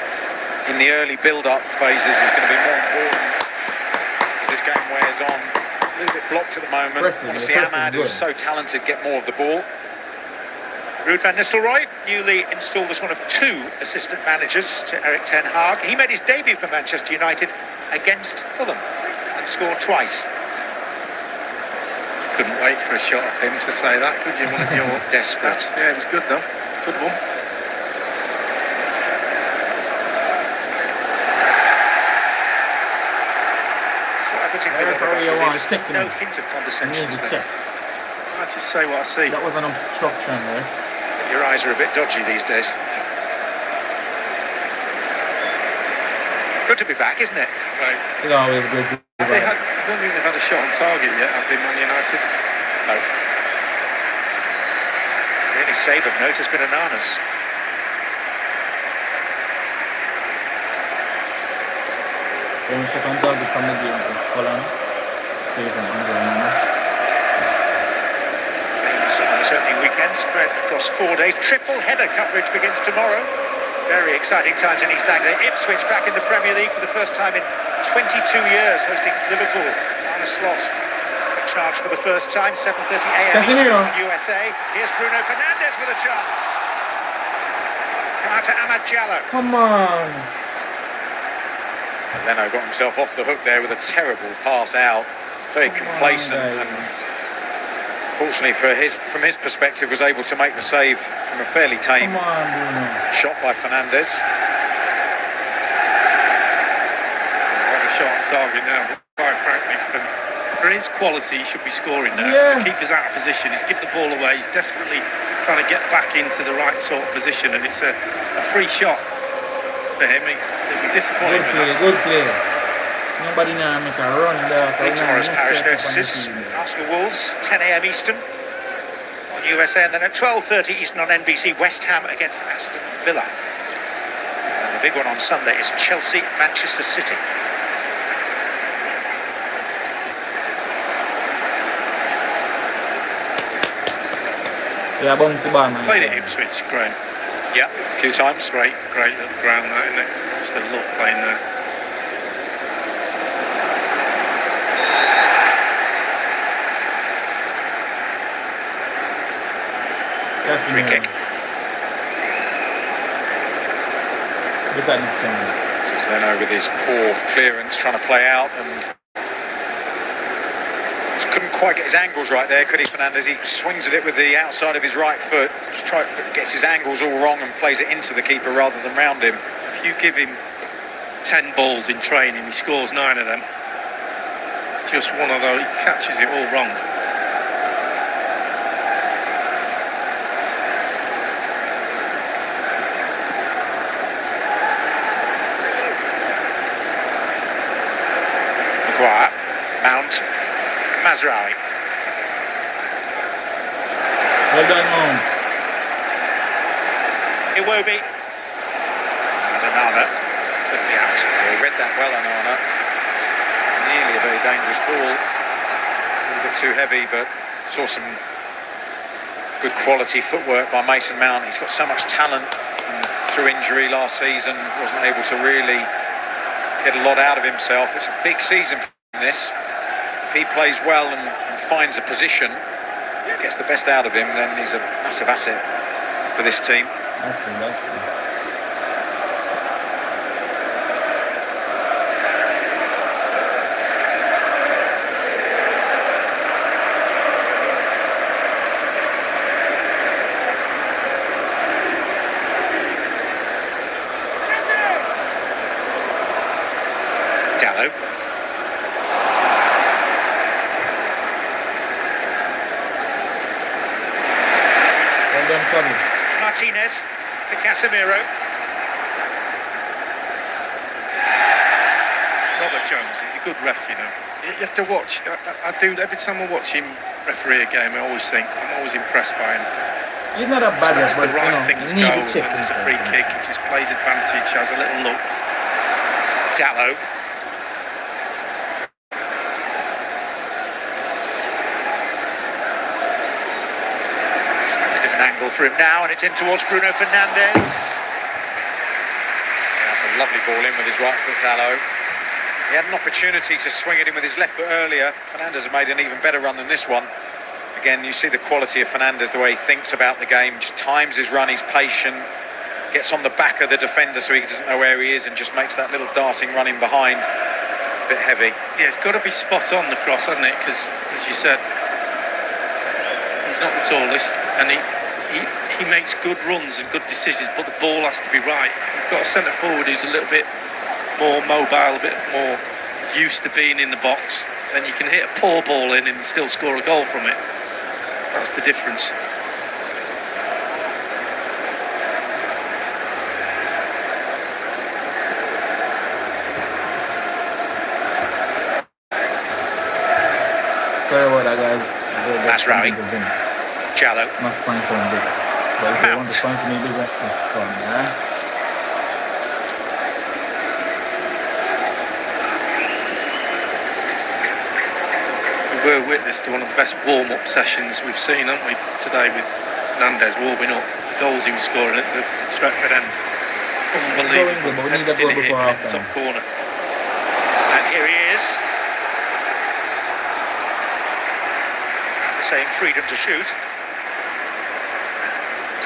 in the early build-up phases is going to be more important as this game wears on. A little bit blocked at the moment. Pressing, Want to see Ahmad, who's so talented, get more of the ball. Ruud van Nistelrooy, newly installed as one of 2 assistant managers to Erik ten Hag. He made his debut for Manchester United against Fulham and scored twice. Couldn't wait for a shot of him to say that, could you? One of your Desperate. stats. Yeah, it was good though. Good one. No hint of condescension, is there? I just say what I see. That was an obstruction, ref. Your eyes are a bit dodgy these days. Good to be back, isn't it? Right. It's always good to be I back. don't think they've had a shot on target yet, have they, Man United? No. The only save of note has been Anana's. One shot on target from the game is Fulham. Save from Andre Onana. On this opening weekend, spread across 4 days. Triple header coverage begins tomorrow. Very exciting times in East Anglia. Ipswich back in the Premier League for the first time in 22 years, hosting Liverpool. Arne Slot in charge for the first time. 7:30 a.m. Casemiro. Eastern USA. Here's Bruno Fernandes with a chance. Come out to Amad Diallo. Come on. Leno got himself off the hook there with a terrible pass out. Very complacent, and fortunately from his perspective was able to make the save from a fairly tame Come on, Bruno. shot by Fernandes. What a shot on target now, but quite frankly, for his quality, he should be scoring now. Yeah. The keeper's out of position, he's given the ball away, he's desperately trying to get back into the right sort of position, and it's a free shot for him. He'll be disappointed with that. Good play. Nobody now make a run there. Tomorrow's parish notices. Arsenal Wolves, 10 a.m. Eastern on USA, and then at 12:30 Eastern on NBC, West Ham against Aston Villa. And the big one on Sunday is Chelsea, Manchester City. Yeah, bounce the ball, man. Played at Ipswich, great. Yeah, a few times. Great little ground that, isn't it? Just a love playing there. That's Free kick. Look at this chance. This is Leno with his poor clearance trying to play out, and just couldn't quite get his angles right there, could he, Fernandes? He swings at it with the outside of his right foot, gets his angles all wrong and plays it into the keeper rather than round him. If you give him 10 balls in training, he scores 9 of them. It's just one of those, he catches it all wrong. Maguire, Mount, Mazraoui. Well done, Mount. Iwobi. And Onana quickly out. He read that well, Onana. Nearly a very dangerous ball. A little bit too heavy, but saw some good quality footwork by Mason Mount. He's got so much talent, and through injury last season wasn't able to really get a lot out of himself. It's a big season from this. If he plays well and finds a position, gets the best out of him, then he's a massive asset for this team. That's true. Dallo. Martinez to Casemiro. Robert Jones is a good ref, you know. You have to watch. I do every time I watch him referee a game. I'm always impressed by him. He's not a bad ref, but the right things you go. need to check When there's a free kick, he just plays advantage, has a little look. Dallo. A different angle for him now, and it's in towards Bruno Fernandes. That's a lovely ball in with his right foot, Dallo. He had an opportunity to swing it in with his left foot earlier. Fernandes has made an even better run than this one. Again, you see the quality of Fernandes, the way he thinks about the game, just times his run, he's patient, gets on the back of the defender so he doesn't know where he is and just makes that little darting run in behind. A bit heavy. Yeah, it's got to be spot on, the cross, hasn't it? Because, as you said, he's not the tallest, and he makes good runs and good decisions, but the ball has to be right. You've got a centre forward who's a little bit more mobile, a bit more used to being in the box, then you can hit a poor ball in and still score a goal from it. That's the difference. Sorry about that, guys. That's Ravi. Jallo. Not sponsoring big. But if you want to sponsor me bigger, it's fun, yeah? We were witness to one of the best warm-up sessions we've seen, haven't we, today, with Fernandes warming up. The goals he was scoring at the Stretford end. Unbelievable. But we need a goal before half time. Top corner. And here he is. Saying freedom to shoot.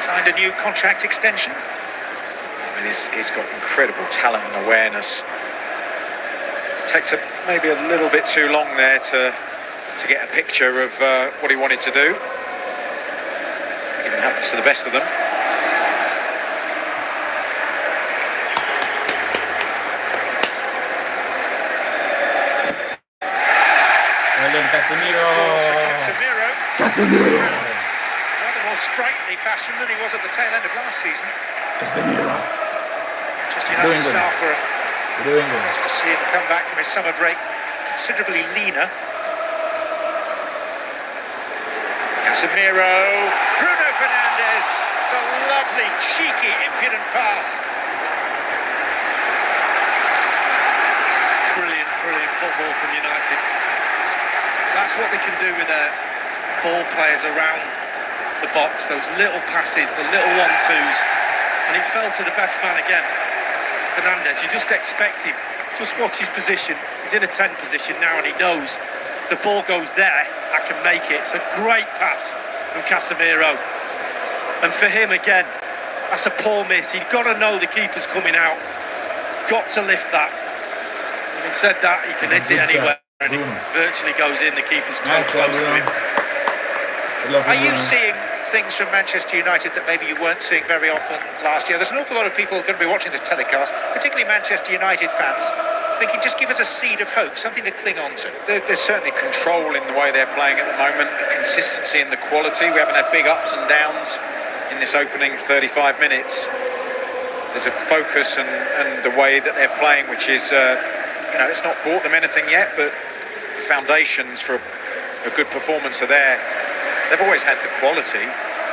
Signed a new contract extension. I mean, he's got incredible talent and awareness. Takes maybe a little bit too long there to get a picture of what he wanted to do. Even happens to the best of them. Casemiro. Rather more sprightly fashion than he was at the tail end of last season. Casemiro. Just United star for just to see him come back from his summer break considerably leaner. Casemiro, Bruno Fernandes, it's a lovely, cheeky, impudent pass. Brilliant football from United. That's what they can do with their ball players around the box, those little passes, the little 1-2s, and it fell to the best man again, Fernandes. You just expect him, just watch his position. He's in a 10 position now, and he knows the ball goes there, I can make it. It's a great pass from Casemiro, and for him again, that's a poor miss. He'd got to know the keeper's coming out, got to lift that. Having said that, he can hit it anywhere, and it virtually goes in. The keeper's too close to him. Are you seeing things from Manchester United that maybe you weren't seeing very often last year? There's an awful lot of people going to be watching this telecast, particularly Manchester United fans, thinking just give us a seed of hope, something to cling on to. There's certainly control in the way they're playing at the moment, consistency in the quality. We haven't had big ups and downs in this opening 35 minutes. There's a focus and the way that they're playing, which is, it's not brought them anything yet, but the foundations for a good performance are there. They've always had the quality.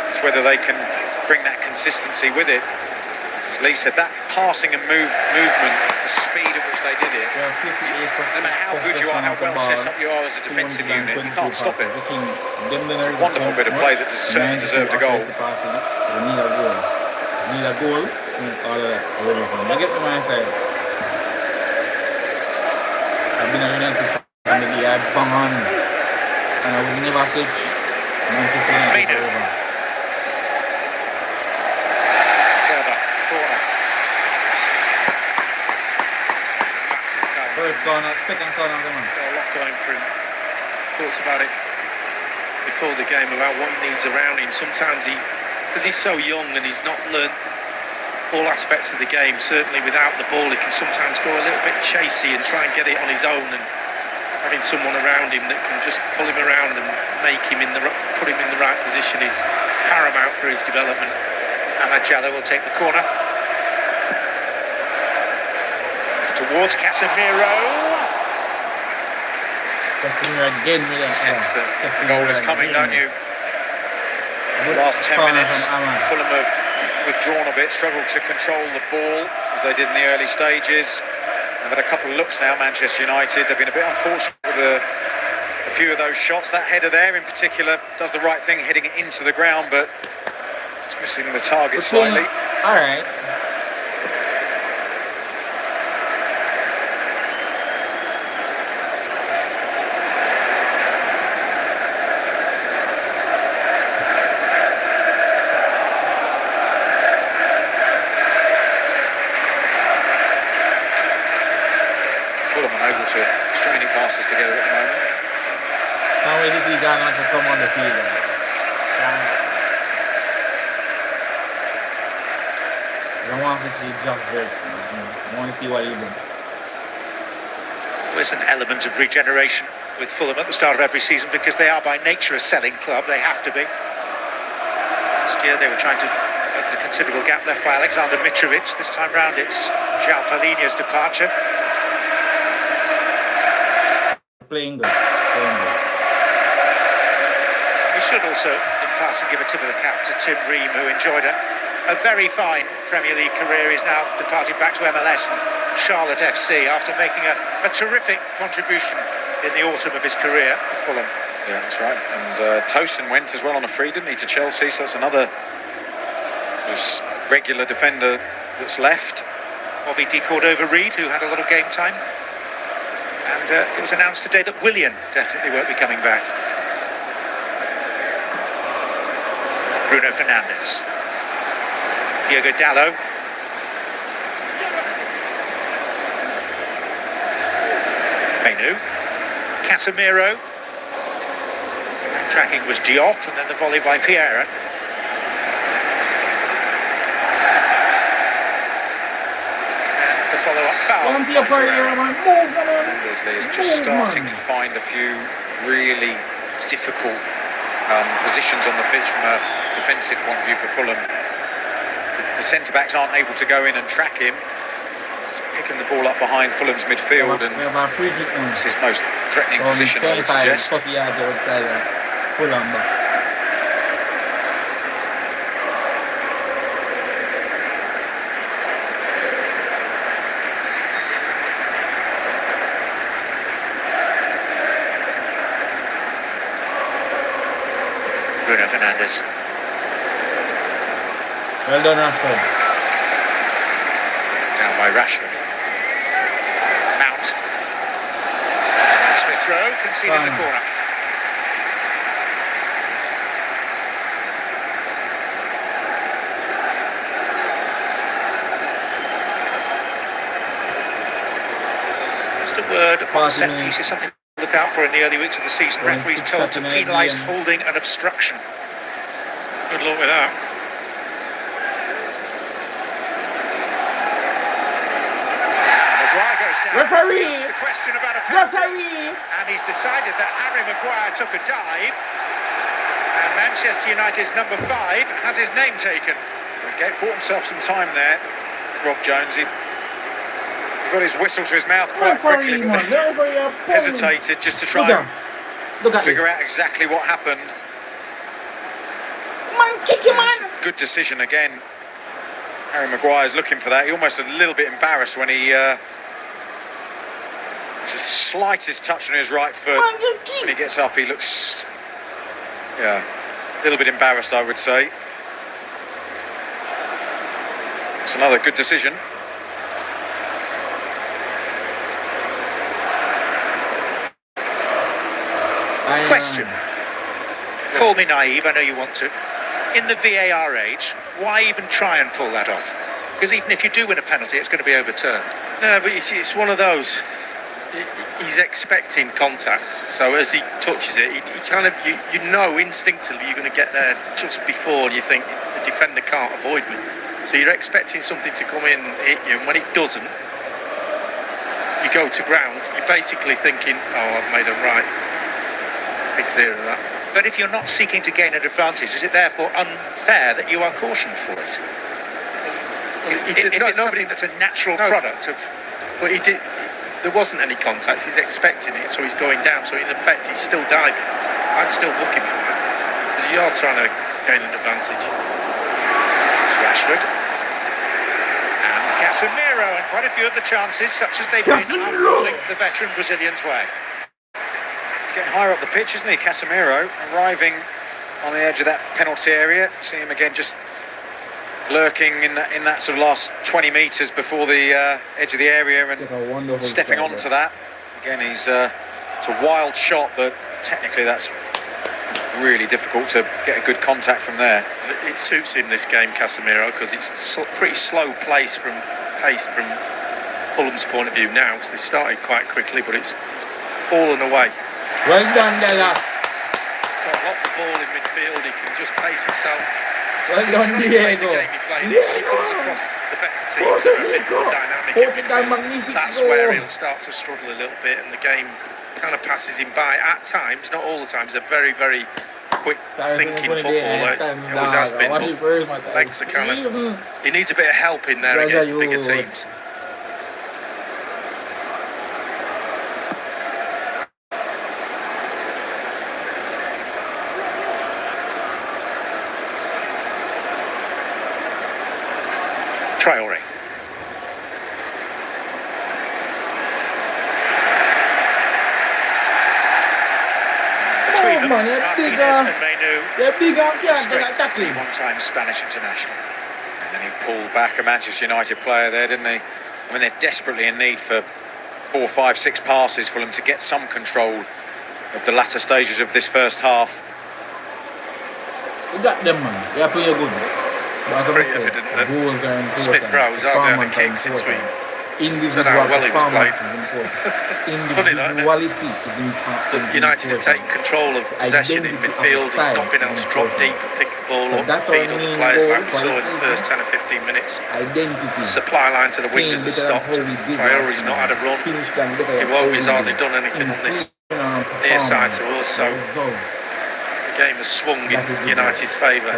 It's whether they can bring that consistency with it. As Lee said, that passing and movement, the speed at which they did it, no matter how good you are, how well set up you are as a defensive unit, you can't stop it. It's a wonderful bit of play that certainly deserved a goal. We need a goal. We need a goal. All of that. I get to my side. I've been a United fan from the day I bang on, and I would never switch Manchester United over. First corner, second corner, come on. Got a lot going for him. Talks about it before the game about what he needs around him. Sometimes because he's so young and he's not learnt all aspects of the game, certainly without the ball, he can sometimes go a little bit chasey and try and get it on his own. And having someone around him that can just pull him around and put him in the right position is paramount for his development. Ahmad Jallow will take the corner. It's towards Casemiro. Casemiro again with that. Sense that the goal is coming, don't you? The last 10 minutes, Fulham have withdrawn a bit, struggled to control the ball as they did in the early stages. They've had a couple of looks now, Manchester United. They've been a bit unfortunate with a few of those shots. That header there in particular does the right thing, hitting it into the ground, but just missing the target slightly. All right. Fulham unable to string any passes together at the moment. Can't wait to see Garnacho come on the field. I want to see Jack Zirkzee. I want to see what he does. There's an element of regeneration with Fulham at the start of every season because they are by nature a selling club. They have to be. Last year they were trying to make the considerable gap left by Alexander Mitrovic. This time round it's João Palhinha's departure. Playing good. Playing good. We should also, in passing, give a tip of the cap to Tim Ream, who enjoyed a very fine Premier League career. He's now departed back to MLS and Charlotte FC after making a terrific contribution in the autumn of his career for Fulham. Yeah, that's right. And Tosin went as well on a free, didn't he, to Chelsea? So that's another regular defender that's left. Bobby De Cordova-Reid, who had a lot of game time. And it was announced today that Willian definitely won't be coming back. Bruno Fernandes. Diogo Dalot. Mainu. Casemiro. Tracking was Diop, and then the volley by Vieira. Follow-up foul. Leslie is just starting to find a few really difficult positions on the pitch from a defensive point of view for Fulham. The centre-backs aren't able to go in and track him. He's picking the ball up behind Fulham's midfield, and it's his most threatening position, I would suggest. Bruno Fernandes. Well done, Rashford. Down by Rashford. Mount. And Smith Rowe conceding the corner. Just a word on set pieces, something to look out for in the early weeks of the season. Referees told to penalise holding and obstruction. Good luck with that. Referee! The question about a penalty. Referee! And he's decided that Harry Maguire took a dive. And Manchester United's number 5 has his name taken. Okay, bought himself some time there, Rob Jones. He got his whistle to his mouth quite quickly. Hesitated just to try and figure out exactly what happened. Man, kick him, man! Good decision again. Harry Maguire's looking for that. He almost a little bit embarrassed when he... it's the slightest touch on his right foot. When he gets up, he looks... yeah, a little bit embarrassed, I would say. It's another good decision. Question. Call me naive, I know you want to. In the VAR age, why even try and pull that off? Because even if you do win a penalty, it's going to be overturned. No, but you see, it's one of those. He's expecting contact, so as he touches it, he kind of, you know instinctively you're going to get there just before, and you think the defender can't avoid me. So you're expecting something to come in and hit you, and when it doesn't, you go to ground, you basically thinking, oh, I've made a right big zero of that. But if you're not seeking to gain an advantage, is it therefore unfair that you are cautioned for it? If it's something that's a natural product of... But he did. There wasn't any contact. He's expecting it, so he's going down. So in effect, he's still diving. I'd still book him for that because you are trying to gain an advantage. It's Rashford and Casemiro, and quite a few of the chances, such as they've been, are rolling the veteran Brazilian's way. He's getting higher up the pitch, isn't he, Casemiro, arriving on the edge of that penalty area. See him again, just lurking in that sort of last 20 metres before the edge of the area and stepping onto that. Again, it's a wild shot, but technically that's really difficult to get a good contact from there. It suits him this game, Casemiro, because it's pretty slow pace from Fulham's point of view now. So they started quite quickly, but it's fallen away. Well done, Della. Got the ball in midfield. He can just pace himself. Well done, Diego. He comes across the better teams that are a bit more dynamic. That's where he'll start to struggle a little bit, and the game kind of passes him by at times. Not all the times. They're very, very quick thinking footballer. He always has been. But legs are kind of. He needs a bit of help in there against the bigger teams. Traore. Oh man, you're bigger. You're bigger, can't take a tackle. One-time Spanish international. And then he pulled back a Manchester United player there, didn't he? I mean, they're desperately in need for 4, 5, 6 passes for them to get some control of the latter stages of this first half. You got them, man. You have to play good. It's pretty evident that Smith Rowe's hardly had a kick since we said how well he was playing. Individuality is important. United have taken control of possession in midfield. He's not been able to drop deep and pick the ball up, feed other players like we saw in the first 10 or 15 minutes. Identity. Supply line to the wingers has stopped. Traore's not had a run. Iwobi's hardly done anything on this near side to us, so the game has swung in United's favour.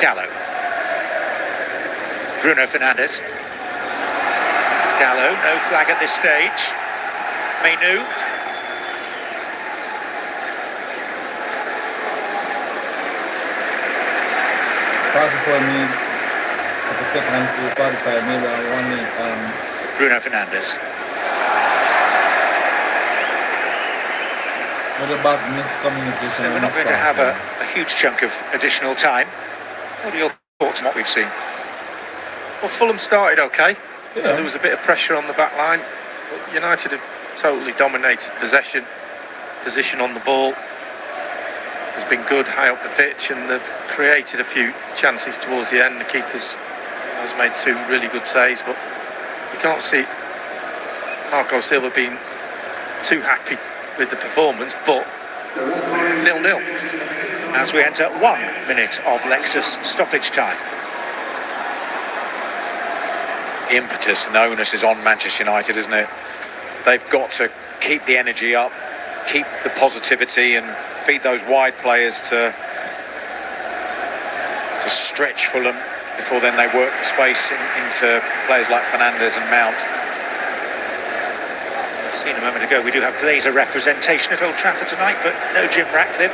Dallo. Bruno Fernandes. Dallo, no flag at this stage. Mainu. 44 minutes, couple seconds to 45, maybe 1 minute. Bruno Fernandes. What about miscommunication? So we're not going to have a huge chunk of additional time. What are your thoughts on what we've seen? Well, Fulham started okay. Yeah. There was a bit of pressure on the back line. But United have totally dominated possession, position on the ball. Has been good high up the pitch, and they've created a few chances towards the end. The keeper's has made 2 really good saves, but you can't see Marco Silva being too happy with the performance, but 0-0. As we enter 1 minute of Lexus stoppage time. The impetus and the onus is on Manchester United, isn't it? They've got to keep the energy up, keep the positivity, and feed those wide players to stretch Fulham before then they work the space into players like Fernandes and Mount. I've seen a moment ago, we do have Glazer representation at Old Trafford tonight, but no Jim Ratcliffe.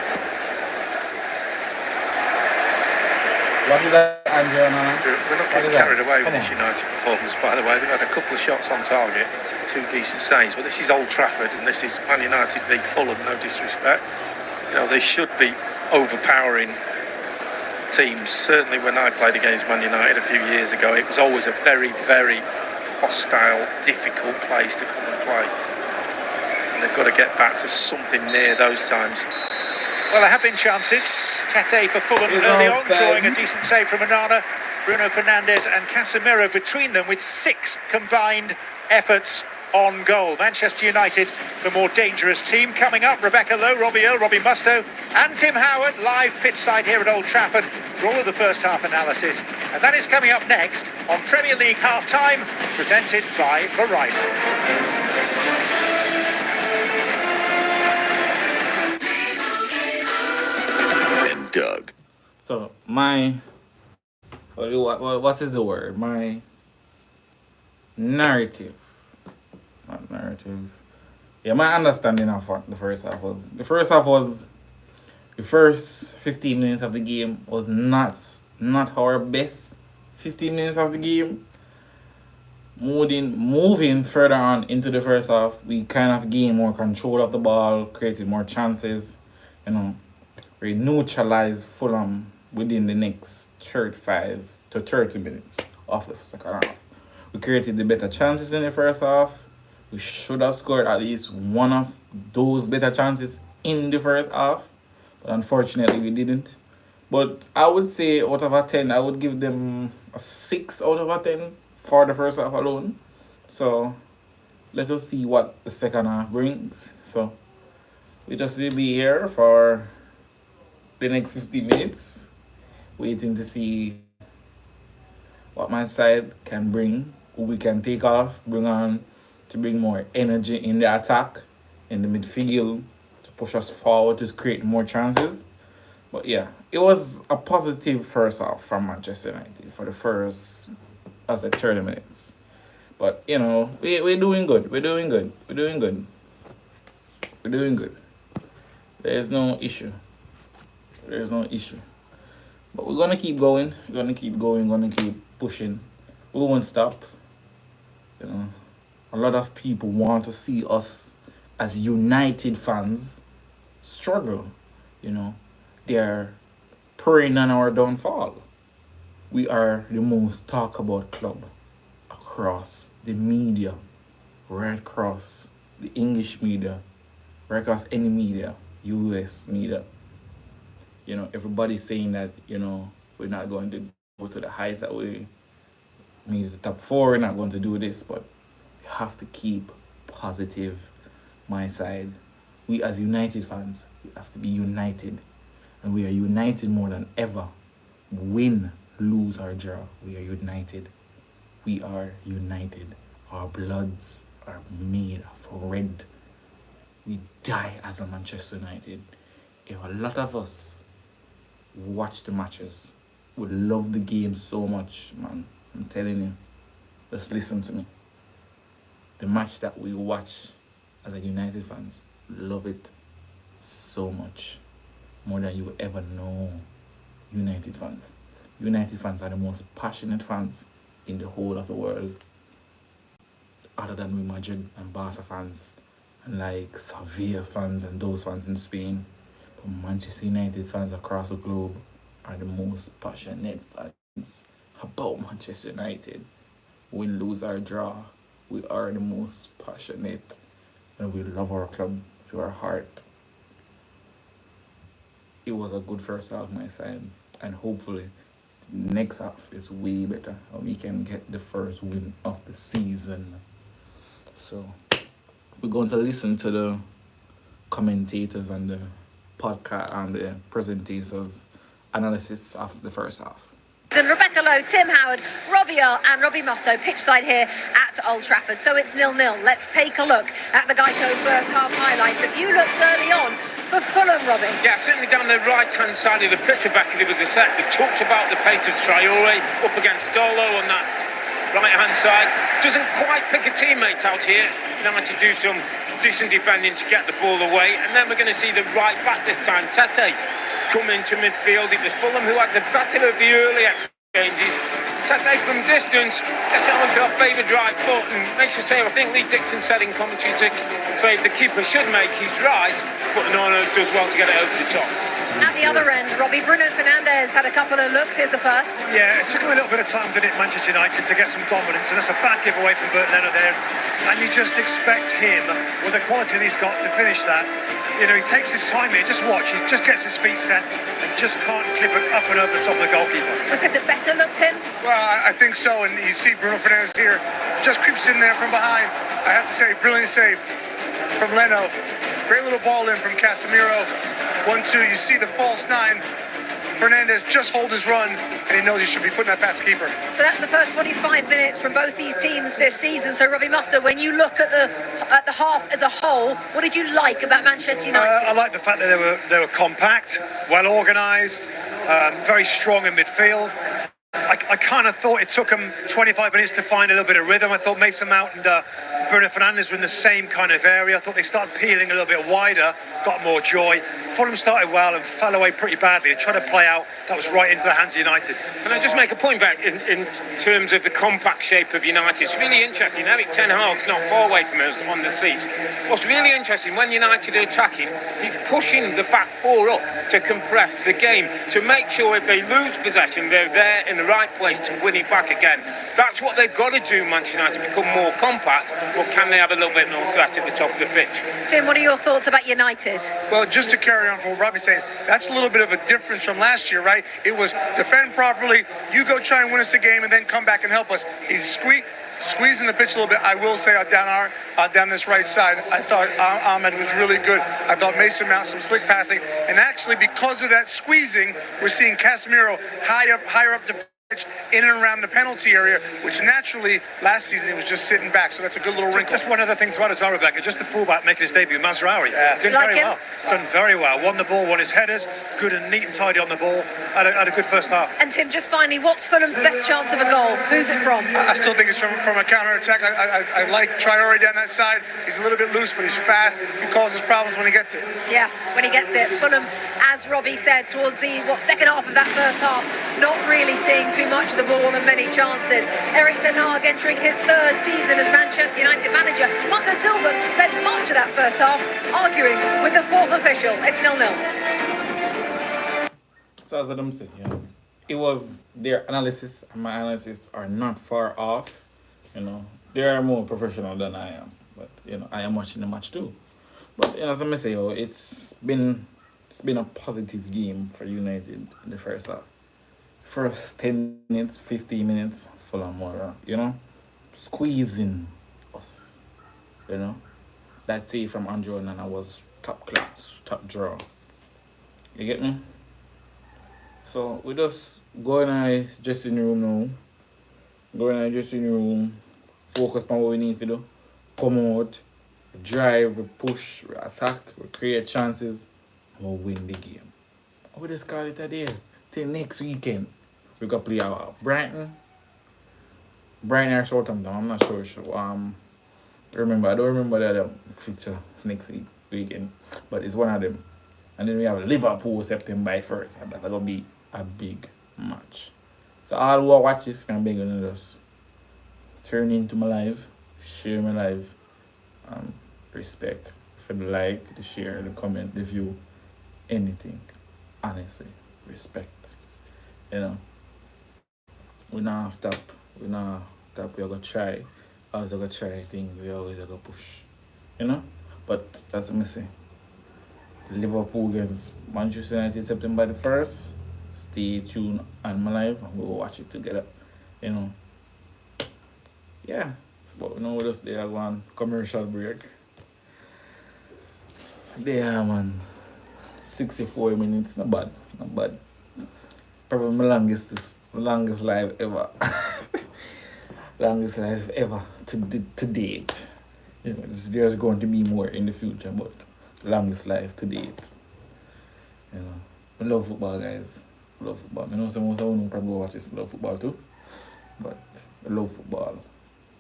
What is that, Andrew? We're not getting carried away with this United performance, by the way. They've had a couple of shots on target, 2 decent saves, but this is Old Trafford and this is Man United v Fulham, no disrespect. You know, they should be overpowering teams. Certainly when I played against Man United a few years ago, it was always a very, very hostile, difficult place to come and play. And they've got to get back to something near those times. Well, there have been chances. Tete for Fulham early on, drawing a decent save from Onana. Bruno Fernandes and Casemiro between them with 6 combined efforts on goal. Manchester United, the more dangerous team. Coming up, Rebecca Lowe, Robbie Earle, Robbie Mustoe and Tim Howard live pitch side here at Old Trafford for all of the first half analysis. And that is coming up next on Premier League Half Time, presented by Verizon. Doug. So my what is the word? My narrative. Not narrative. Yeah, my understanding of what the first half was. The first 15 minutes of the game was not our best 15 minutes of the game. Moving further on into the first half, we kind of gained more control of the ball, created more chances, we neutralized Fulham within the next 35 to 30 minutes of the second half. We created the better chances in the first half. We should have scored at least one of those better chances in the first half. But unfortunately, we didn't. But I would say out of a 10, I would give them a 6 out of a 10 for the first half alone. So let us see what the second half brings. So we just will be here for the next 50 minutes, waiting to see what my side can bring, who we can take off, bring on to bring more energy in the attack, in the midfield, to push us forward, to create more chances. But yeah, it was a positive first half from Manchester United for the first, 30 minutes. But, we're doing good. We're doing good. There's no issue. But we're going to keep going. We're going to keep pushing. We won't stop. A lot of people want to see us as United fans struggle. They're preying on our downfall. We are the most talked about club across the media, right across the English media, right across any media, US media. Everybody's saying that, we're not going to go to the heights that we made the top 4, we're not going to do this, but we have to keep positive. My side, we as United fans, we have to be united, and we are united more than ever. Win, lose or draw, we are united. We are united. Our bloods are made of red. We die as a Manchester United. If a lot of us watch the matches, would love the game so much, man. I'm telling you, just listen to me. The match that we watch as a United fans, love it so much, more than you ever know. United fans are the most passionate fans in the whole of the world, other than Real Madrid and Barca fans and like Sevilla fans and those fans in Spain. But Manchester United fans across the globe are the most passionate fans about Manchester United. Win, lose or draw, we are the most passionate, and we love our club to our heart. It was a good first half, my side, and hopefully the next half is way better and we can get the first win of the season. So we're going to listen to the commentators and the podcast and the presentators' analysis of the first half. And Rebecca Lowe, Tim Howard, Robbie Earle and Robbie Mustoe pitch side here at Old Trafford. So it's 0-0. Let's take a look at the Geico first half highlights. A few looks early on for Fulham, Robbie. Yeah, certainly down the right-hand side of the pitch, Rebecca, there was a set that talked about the pace of Traore up against Dolo on that right-hand side. Doesn't quite pick a teammate out here. Now to do some decent defending to get the ball away. And then we're going to see the right back this time, Tete, come into midfield. It was Fulham who had the better of the early exchanges. Tete from distance gets it onto our favoured right foot and makes a save. I think Lee Dixon said in commentary to say the keeper should make his right, but Onana does well to get it over the top. At the other end, Robbie, Bruno Fernandes had a couple of looks. Here's the first. Yeah, it took him a little bit of time, didn't it, Manchester United, to get some dominance, and that's a bad giveaway from Bert Leno there. And you just expect him, with the quality that he's got, to finish that. he takes his time here. Just watch. He just gets his feet set and just can't clip it up and over the top of the goalkeeper. Was this a better look, Tim? Well, I think so. And you see Bruno Fernandes here, just creeps in there from behind. I have to say, brilliant save from Leno. Great little ball in from Casemiro. 1-2. You see the false 9. Fernandes just hold his run, and he knows he should be putting that past the keeper. So that's the first 45 minutes from both these teams this season. So Robbie Mustoe, when you look at the half as a whole, what did you like about Manchester United? I like the fact that they were compact, well organised, very strong in midfield. I kind of thought it took them 25 minutes to find a little bit of rhythm. I thought Mason Mount and Bruno Fernandes were in the same kind of area. I thought they started peeling a little bit wider, got more joy. Fulham started well and fell away pretty badly. They tried to play out. That was right into the hands of United. Can I just make a point back in terms of the compact shape of United? It's really interesting. Eric Ten Hag's not far away from us on the seats. What's really interesting, when United are attacking, he's pushing the back four up to compress the game, to make sure if they lose possession, they're there in the right place to win it back again. That's what they've got to do, Manchester United, become more compact, but can they have a little bit more threat at the top of the pitch? Tim, what are your thoughts about United? Well, just to carry on from what Robbie's saying, that's a little bit of a difference from last year, right? It was defend properly, you go try and win us the game, and then come back and help us. He's squeezing the pitch a little bit. I will say down this right side, I thought Ahmed was really good. I thought Mason Mount, some slick passing. And actually, because of that squeezing, we're seeing Casemiro higher up the pitch, in and around the penalty area, which naturally last season he was just sitting back. So that's a good little wrinkle. Just one other thing to add as well, Rebecca. Just the fullback making his debut, Mazraoui. Done like very him? well. Done very well. Won the ball, won his headers. Good and neat and tidy on the ball. Had a good first half. And Tim, just finally, what's Fulham's best chance of a goal? Who's it from? I still think it's from a counter-attack. I like Traore down that side. He's a little bit loose, but he's fast. He causes problems when he gets it. Yeah, when he gets it. Fulham, as Robbie said, towards the second half of that first half, not really seeing too much of the ball and many chances. Eric Ten Hag entering his third season as Manchester United manager. Marco Silva spent much of that first half arguing with the fourth official. It's 0-0. So as Adam said, it was their analysis and my analysis are not far off. They are more professional than I am. But I am watching the match too. But as I say, it's been a positive game for United in the first half. First 10 minutes, 15 minutes, Fulham were, squeezing us. That save from Andrew Nana was top class, top draw. You get me? So we just go in our dressing room now. Go in our dressing room, focus on what we need to do. Come out, drive, we push, we attack, we create chances, and we win the game. We just call it a day. Till next weekend. We got to play Brighton or Southampton. I'm not sure. I don't remember the other fixture next weekend, but it's one of them. And then we have Liverpool September 1st, and that's going to be a big match. So all who watch this can beg on just turn into my live, share my live, respect for the like, the share, the comment, the view, anything. Honestly, respect. We not stop. We are gonna try. Always gonna try things. We always gonna push. But that's what I say. Liverpool against Manchester United September the 1st. Stay tuned on my live and we'll watch it together. Yeah. But we'll just there one commercial break. There man. 64 minutes, not bad. Probably my longest live ever. Longest live ever to date. There's going to be more in the future, but longest live to date. I love football, guys. I love football. I know some of you probably watch this love football too. But I love football.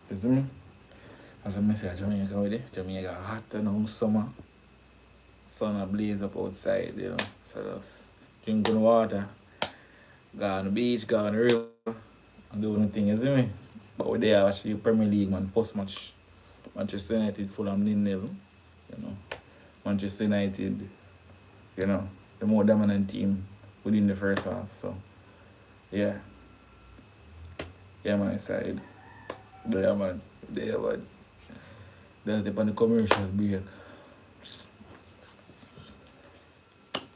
You see me? As I say, Jamaica with it. Jamaica hot and summer. Sun blaze up outside, So just drinking water. Go on the beach, go on the river, and do nothing, you see me? But we're there actually Premier League, man. First match, Manchester United, Fulham 0-0. Manchester United, the more dominant team within the first half. So, yeah. Yeah, my side. There, man. That's the commercial break.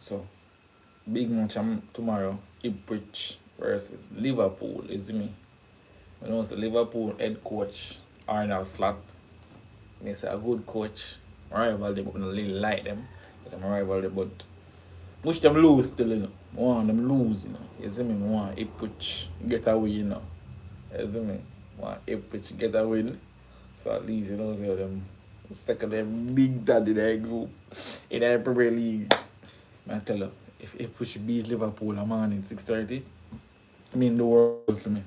So, big match tomorrow. Ipswich versus Liverpool, you see me? You know, the Liverpool head coach, Arnold Slot. He's a good coach. I rival them, but I don't really like them. But I'm a rival them, but wish them lose still, you know. I want them lose, you know. You see me? I want Ipswich get away, you know. You see me? I want Ipswich get a win. So at least, you know, say them second them big daddy their group in the Premier League. I tell you, if Ipswich beat Liverpool a man in 6:30, I mean the world to me.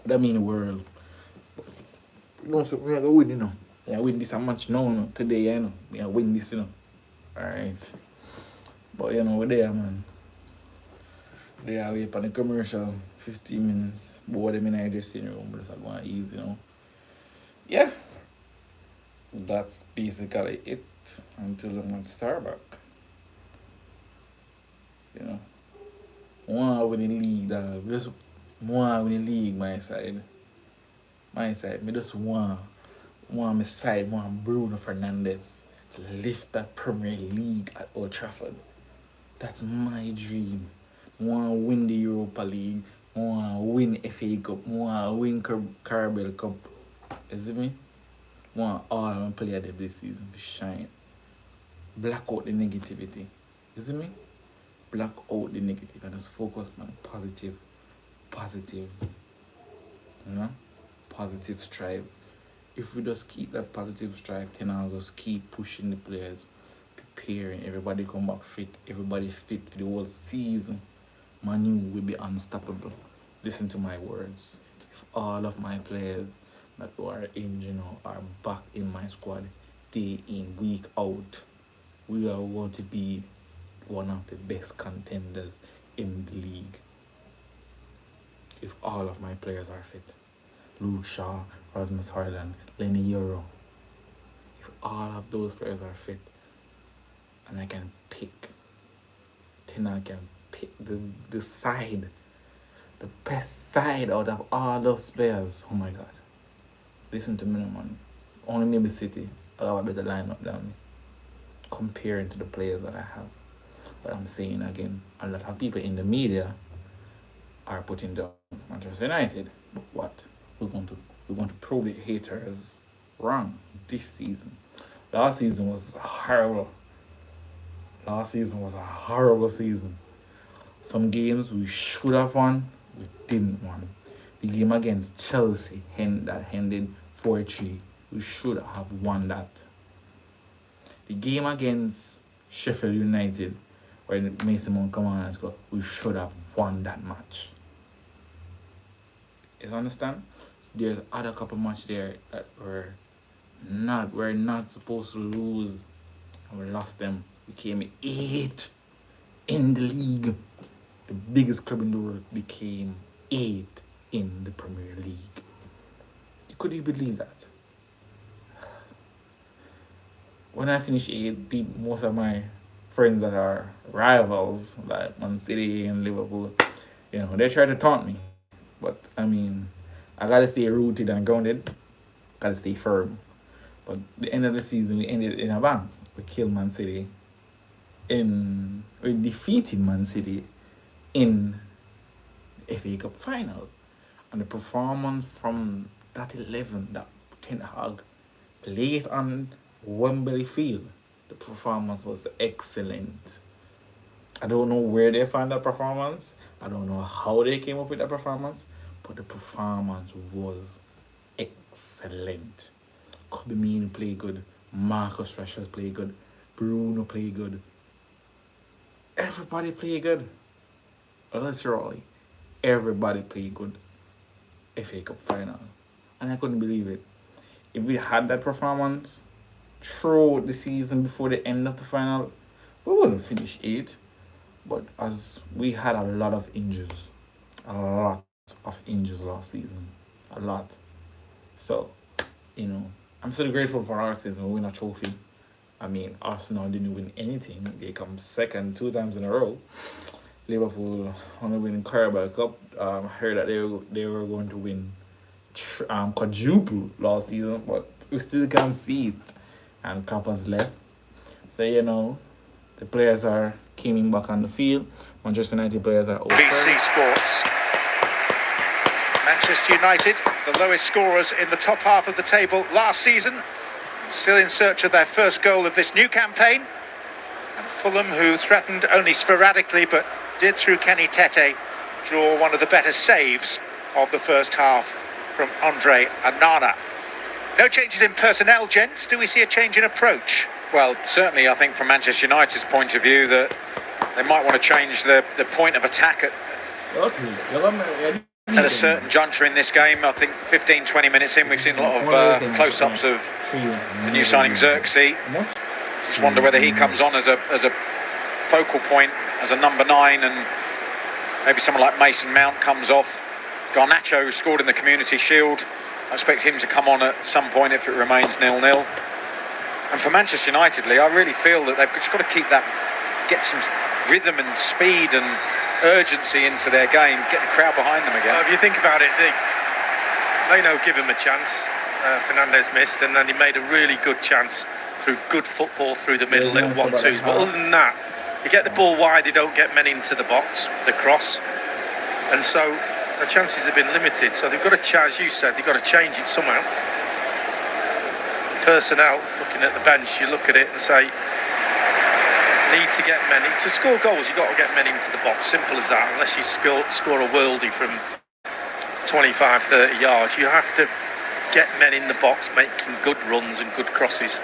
What I mean the world. You know, so we are going to win, you know. We are win this a match now, you know. Today, you know. We are win this, you know. Alright. But you know, we're there, man. They are away on the commercial 15 minutes. Both them in the dressing room, but it's going easy, you know. Yeah. That's basically it until the month start back. You know. One win the league, dog. Just one win the league, my side. My side. Me just want my side, want Bruno Fernandes to lift that Premier League at Old Trafford. That's my dream. Want to win the Europa League. Want to win FA Cup. Want to win Carabao Cup. You see me? Want all my players this season to shine. Black out the negativity. You see me? Black out the negative and just focus on positive. You know? Positive strive. If we just keep that positive strive, then I'll just keep pushing the players, preparing, everybody come back fit, everybody fit for the whole season. Manu will be unstoppable. Listen to my words. If all of my players that are injured now are back in my squad, day in, week out, we are going to be one of the best contenders in the league. If all of my players are fit. Luke Shaw, Rasmus Højlund, Lenny Euro. If all of those players are fit, and I can pick, then I can pick the side, the best side out of all those players. Oh my God. Listen to me, man. Only maybe City, I have a better lineup than me, comparing to the players that I have. But I'm saying again, a lot of people in the media are putting down Manchester United. But what? We're going to prove the haters wrong this season. Last season was horrible. Last season was a horrible season. Some games we should have won, we didn't win. The game against Chelsea that ended 4-3, we should have won that. The game against Sheffield United, where Mason Mount come on and score, we should have won that match. You understand? There's other couple matches there that we're not supposed to lose, and we lost them. We came 8th in the league. The biggest club in the world became 8th in the Premier League. Could you believe that? When I finished 8th, most of my friends that are rivals, like Man City and Liverpool, you know, they try to taunt me. But I mean, I gotta stay rooted and grounded. Gotta stay firm. But the end of the season, we ended in a bang. We killed Man City. We defeated Man City in the FA Cup final. And the performance from that 11 that Ten Hag played on Wembley Field, the performance was excellent. I don't know where they found that performance. I don't know how they came up with that performance, but the performance was excellent. Kobe Mino played good. Marcus Rashford played good. Bruno played good. Everybody played good. Literally, everybody played good. FA Cup final. And I couldn't believe it. If we had that performance throughout the season before the end of the final, we wouldn't finish 8th. But as we had a lot of injuries. A lot of injuries last season. A lot. So, you know, I'm still grateful for our season. We win a trophy. I mean, Arsenal didn't win anything. They come second 2 times in a row. Liverpool only winning Carabao Cup. I heard that they were going to win quadruple last season, but we still can't see it. And Klopp has left. So, you know, The players are coming back on the field. Manchester United players are over. BC Sports. Manchester United, the lowest scorers in the top half of the table last season, still in search of their first goal of this new campaign. And Fulham, who threatened only sporadically, but did through Kenny Tete draw one of the better saves of the first half from Andre Onana. No changes in personnel, gents. Do we see a change in approach? Well, certainly I think from Manchester United's point of view that they might want to change the point of attack at a certain juncture in this game. I think 15-20 minutes in, we've seen a lot of close-ups of the new signing Xerxes. Just wonder whether he comes on as a focal point, as a number 9, and maybe someone like Mason Mount comes off. Garnacho, who scored in the Community Shield, I expect him to come on at some point if it remains 0-0. And for Manchester United, Lee, I really feel that they've just got to keep that, get some rhythm and speed and urgency into their game, get the crowd behind them again. Well, if you think about it, they know give him a chance. Fernandes missed, and then he made a really good chance through good football through the middle, little 1-2s. But other than that, you get the ball wide, they don't get men into the box for the cross. And so the chances have been limited. So they've got to, as you said, they've got to change it somehow. Personnel, looking at the bench, you look at it and say, need to get men in. To score goals, you've got to get men into the box. Simple as that. Unless you score a worldie from 25, 30 yards, you have to get men in the box making good runs and good crosses.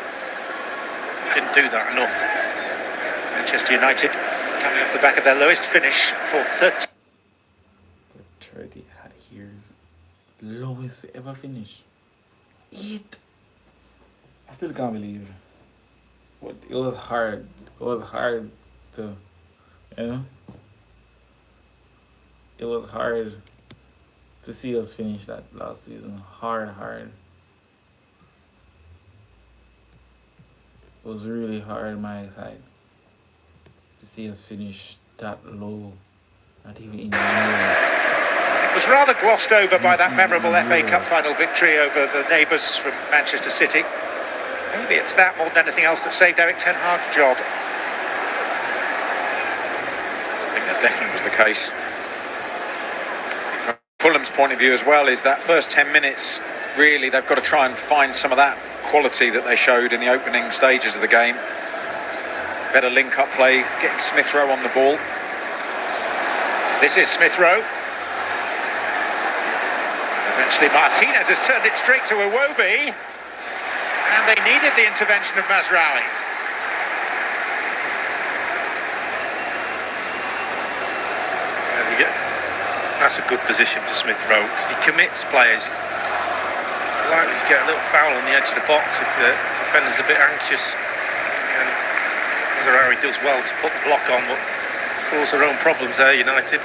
Didn't do that enough. Manchester United coming off the back of their lowest finish for 30. 30 had years. Lowest we ever finished. 8. I still can't believe it. But it was hard. It was hard to, it was hard to see us finish that last season. Hard. It was really hard my side to see us finish that low. Not even in the It was rather glossed over by that memorable FA Cup final victory over the neighbours from Manchester City. Maybe it's that more than anything else that saved Eric Ten Hag's job. I think that definitely was the case. From Fulham's point of view as well, is that first 10 minutes, really, they've got to try and find some of that quality that they showed in the opening stages of the game. Better link-up play, getting Smith Rowe on the ball. This is Smith Rowe. Eventually Martinez has turned it straight to Iwobi. And they needed the intervention of Mazraoui. There we go. That's a good position for Smith Rowe because he commits players. Likely to get a little foul on the edge of the box if the defender's a bit anxious. And Mazraoui does well to put the block on, but cause their own problems there, United.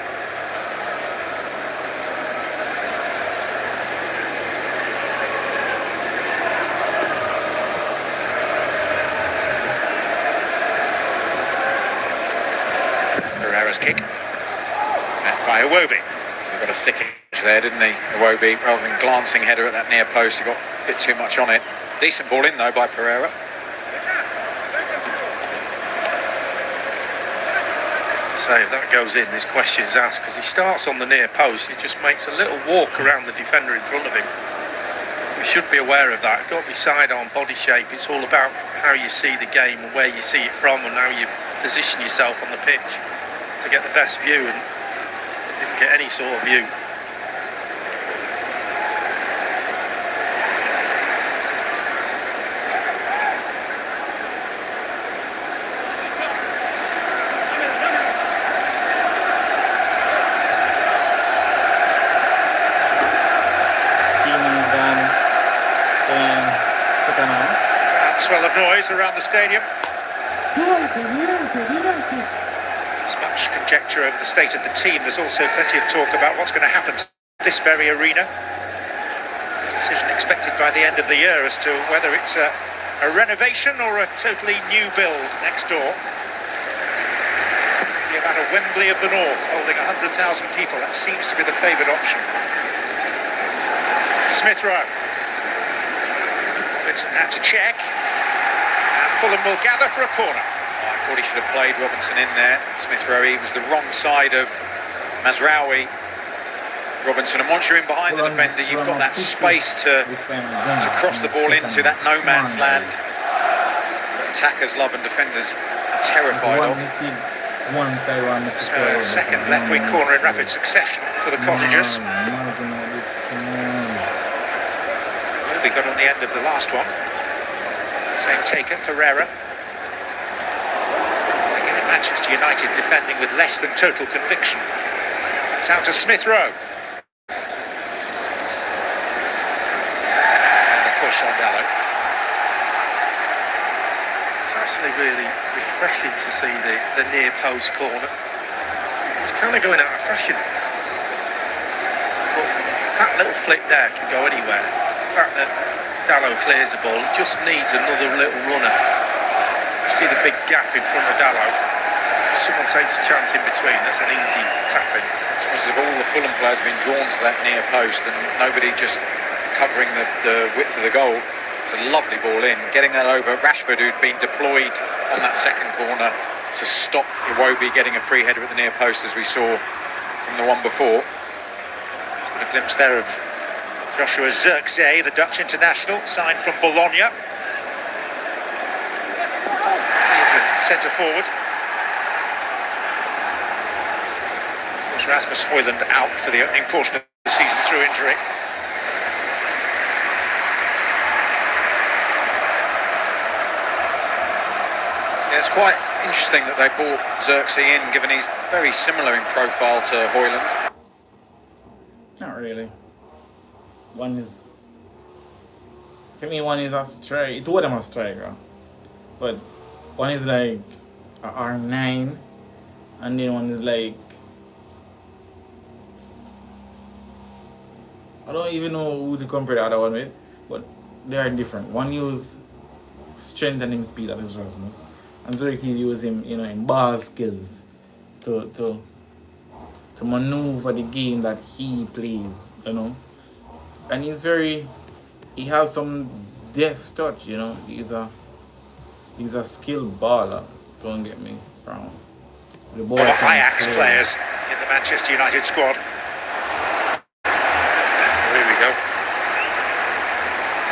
Kick met by Iwobi. He got a thick edge there, didn't he, Iwobi? Rather than glancing header at that near post, he got a bit too much on it. Decent ball in though by Pereira. So if that goes in, this question is asked because he starts on the near post. He just makes a little walk around the defender in front of him. We should be aware of that. Got to be side-on body shape. It's all about how you see the game and where you see it from and how you position yourself on the pitch to get the best view, and didn't get any sort of view. Swell of noise around the stadium. United. There's much conjecture over the state of the team. There's also plenty of talk about what's going to happen to this very arena. A decision expected by the end of the year as to whether it's a renovation or a totally new build next door. The amount of Wembley of the North holding 100,000 people, that seems to be the favoured option. Smith Rowe. Robinson had to check. And Fulham will gather for a corner. I Thought he should have played Robinson in there. Smith Rowe, he was the wrong side of Mazraoui. Robinson, and once you're in behind the defender, you've got that space to cross the ball into that no man's land that attackers love and defenders are terrified of. Second left wing corner in rapid succession for the Cottagers. Will be good on the end of the last one. Same taken, Pereira. Again, Manchester United defending with less than total conviction. It's out to Smith Rowe. It's actually really refreshing to see the near post corner. It's kind of going out of fashion. But that little flick there can go anywhere. The fact that Dalot clears the ball, it just needs another little runner. You see the big gap in front of Dalot. If someone takes a chance in between, that's an easy tap-in. It's almost as if all the Fulham players have been drawn to that near post and nobody just covering the width of the goal. It's a lovely ball in, getting that over. Rashford, who'd been deployed on that second corner to stop Iwobi getting a free header at the near post, as we saw from the one before. A glimpse there of Joshua Zirkzee, the Dutch international, signed from Bologna. He's a centre forward. Of course, Rasmus Højlund out for the opening portion of the season through injury. Yeah, it's quite interesting that they brought Zirkzee in, given he's very similar in profile to Højlund. Not really. One is, for me, one is a striker. Two of them are striker, but one is like a R9, and then one is like, I don't even know who to compare the other one with, but they are different. One use strength and speed, that is Rasmus, and Zirkzee use him, in ball skills to maneuver the game that he plays, And he has some deft touch, He's a skilled baller, don't get me wrong. The boy Ajax players in the Manchester United squad. Here we go.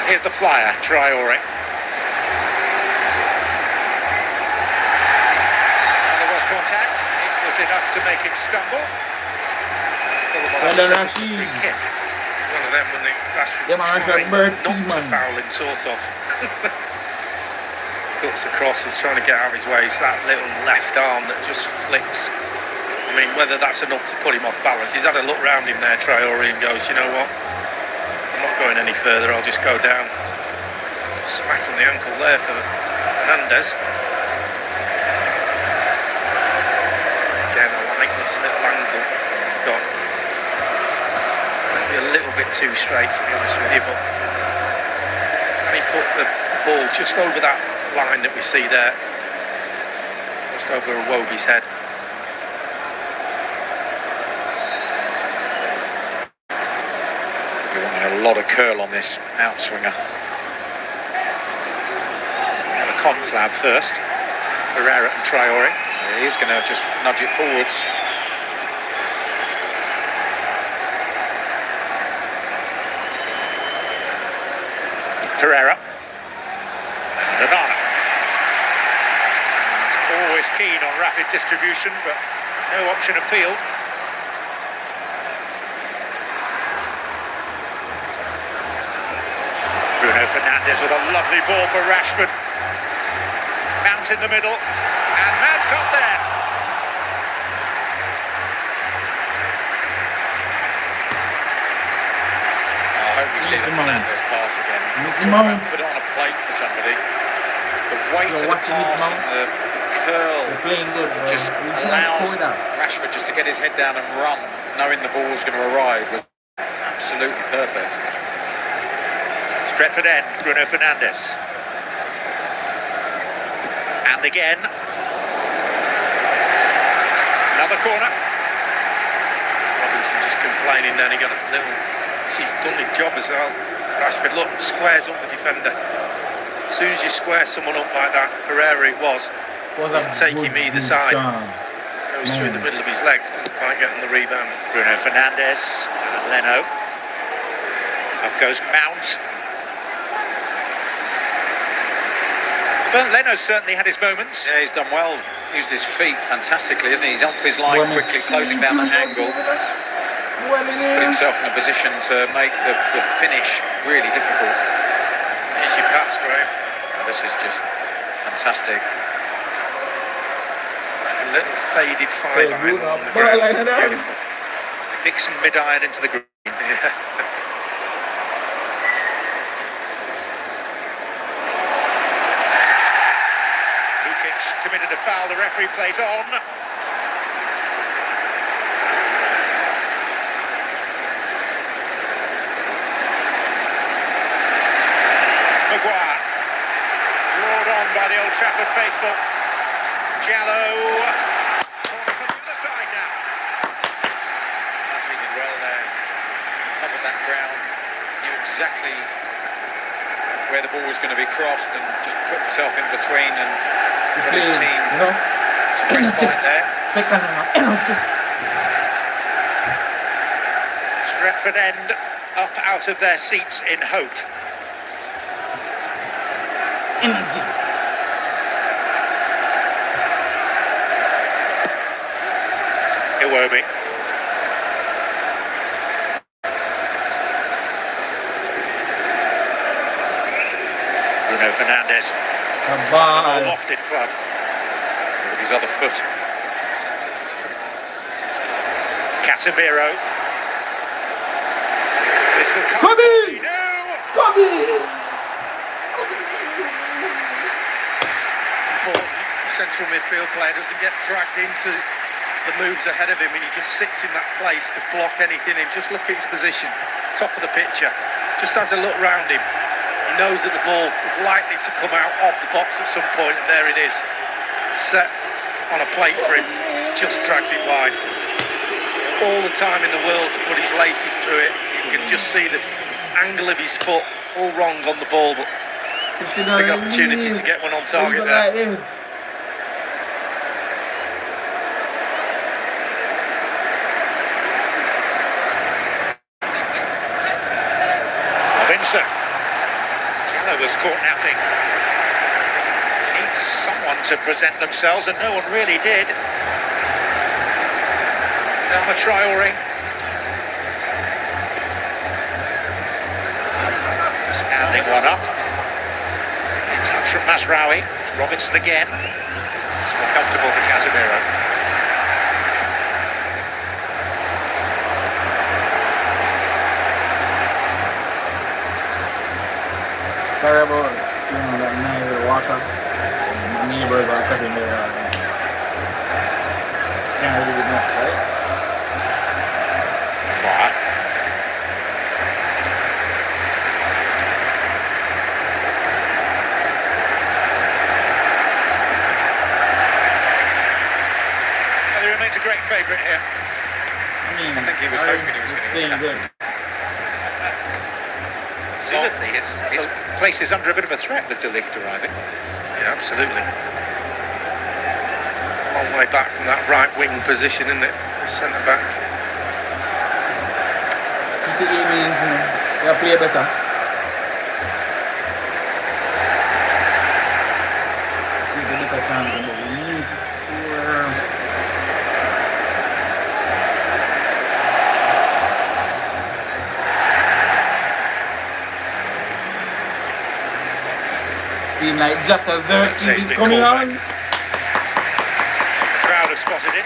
Here's the flyer, Traore. There was contact. It was enough to make him stumble. Well done, Rashid. One of them when they Rashford not to foul him, sort of. Cuts across, he's trying to get out of his way. It's that little left arm that just flicks. I mean, whether that's enough to put him off balance. He's had a look round him there, Traore, and goes, you know what? I'm not going any further, I'll just go down. Smack on the ankle there for Hernandez. Again, I like this little ankle. Got maybe a little bit too straight, to be honest with you, but and he put the ball just over that line that we see there, just over Iwobi's head. You're wanting a lot of curl on this outswinger. And a conflab first, Pereira and Traore. Yeah, he's going to just nudge it forwards. Pereira. Nirvana. Always keen on rapid distribution, but no option appealed. Bruno Fernandes with a lovely ball for Rashford. Mount in the middle, and Mount got there. I hope we see the Fernandes pass again. Put it on a plate for somebody. The weight of the pass and the curl playing good, just allows Rashford just to get his head down and run, knowing the ball's going to arrive, was absolutely perfect. Stretford end, Bruno Fernandes. And again. Another corner. Robinson just complaining then, he got a little... He's done his job as well. Rashford, look, squares up the defender. As soon as you square someone up like that, Pereira it was, take him either side. Goes through the middle of his legs, doesn't quite get on the rebound. Bruno Fernandes and Leno. Up goes Mount. But Leno's certainly had his moments. Yeah, he's done well. Used his feet fantastically, isn't he? He's off his line quickly, closing down the angle. Put himself in a position to make the finish really difficult. Easy pass, Graham. Oh, this is just fantastic. A little faded 5-iron on the ground. Dixon mid-iron into the green. Yeah. Committed a foul, the referee plays on. Maguire. Lured on by the Old Trafford faithful. Jallo. Corner from the other side now. Massey did well there. Covered that ground. Knew exactly where the ball was going to be crossed and just put himself in between and got his team some respite there. Stretford End up out of their seats in hope. Energy. Iwobi. Bruno Fernandes. Ball. Lofted club with his other foot. Casemiro. This will come. Kobe! No! Kobe! Important central midfield player doesn't get dragged into the moves ahead of him and he just sits in that place to block anything in. Just look at his position, top of the picture. Just has a look round him. He knows that the ball is likely to come out of the box at some point, and there it is. Set on a plate for him, just drags it wide. All the time in the world to put his laces through it. You can just see the angle of his foot all wrong on the ball, but big opportunity to get one on target there. Robinson. Was caught napping. Needs someone to present themselves, and no one really did. Now Traore. Standing one up. In touch from Masraoui. It's Robinson again. It's more comfortable for Casemiro. Sorry about, that night with the water. My neighbors are cutting their can't really do much, right? Wow. Well, he remains a great favourite here. I think he was hoping he was going to get good. His place is under a bit of a threat with De Ligt arriving. Yeah, absolutely. Long way back from that right wing position, isn't it? Centre back. 58 minutes, they'll play better. Give a better chance, but we need to score. Seem like just as Xerxes is coming on. The crowd have spotted it.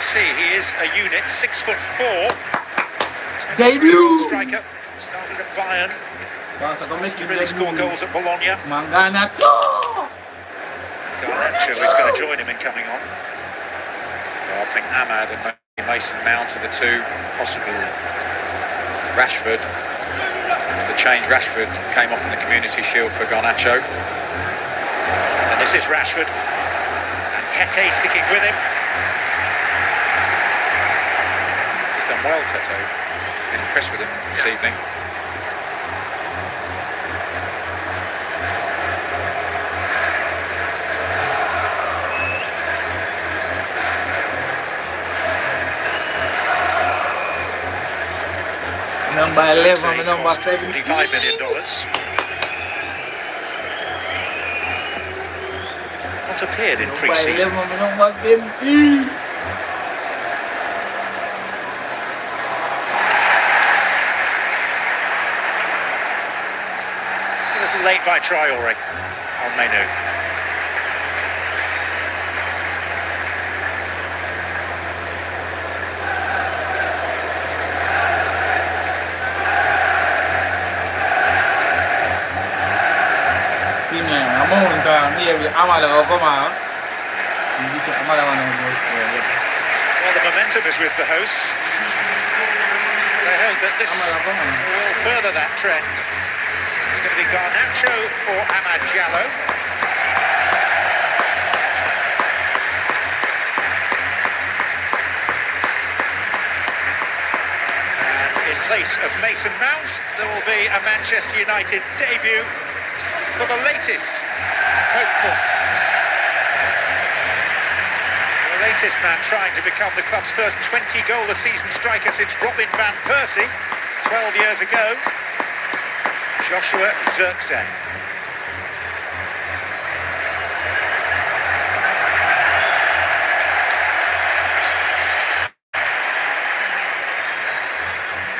See, he is a unit, 6'4". Debut! Striker, started at Bayern. Really score goals at Bologna. Garnacho Garnacho is going to join him in coming on. Well, I think Ahmad and maybe Mason Mount are the two possible. Rashford. The change, Rashford came off in the Community Shield for Garnacho. And this is Rashford. And Tete sticking with him. He's done well, Tete. Been impressed with him this evening. Man by 11, my number 7. $45 million. Not appeared in pre-season. By 11, my number 17. A little late by Traore on Mainu. Well, the momentum is with the hosts. They hope that this will further that trend. It's going to be Garnacho for Amad Diallo. And in place of Mason Mount, there will be a Manchester United debut for the latest hopeful. The latest man trying to become the club's first 20-goal-a-season striker since Robin van Persie 12 years ago, Joshua Zirkzee.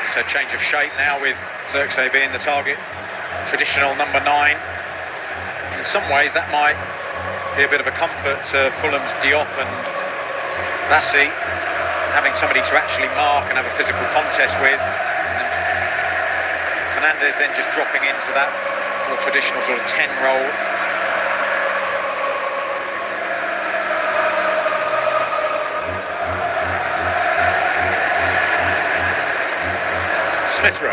It's a change of shape now with Zirkzee being the target, traditional number 9. In some ways that might be a bit of a comfort to Fulham's Diop and Bassi, having somebody to actually mark and have a physical contest with. And then Fernandes then just dropping into that more traditional sort of 10 role. Smith Rowe.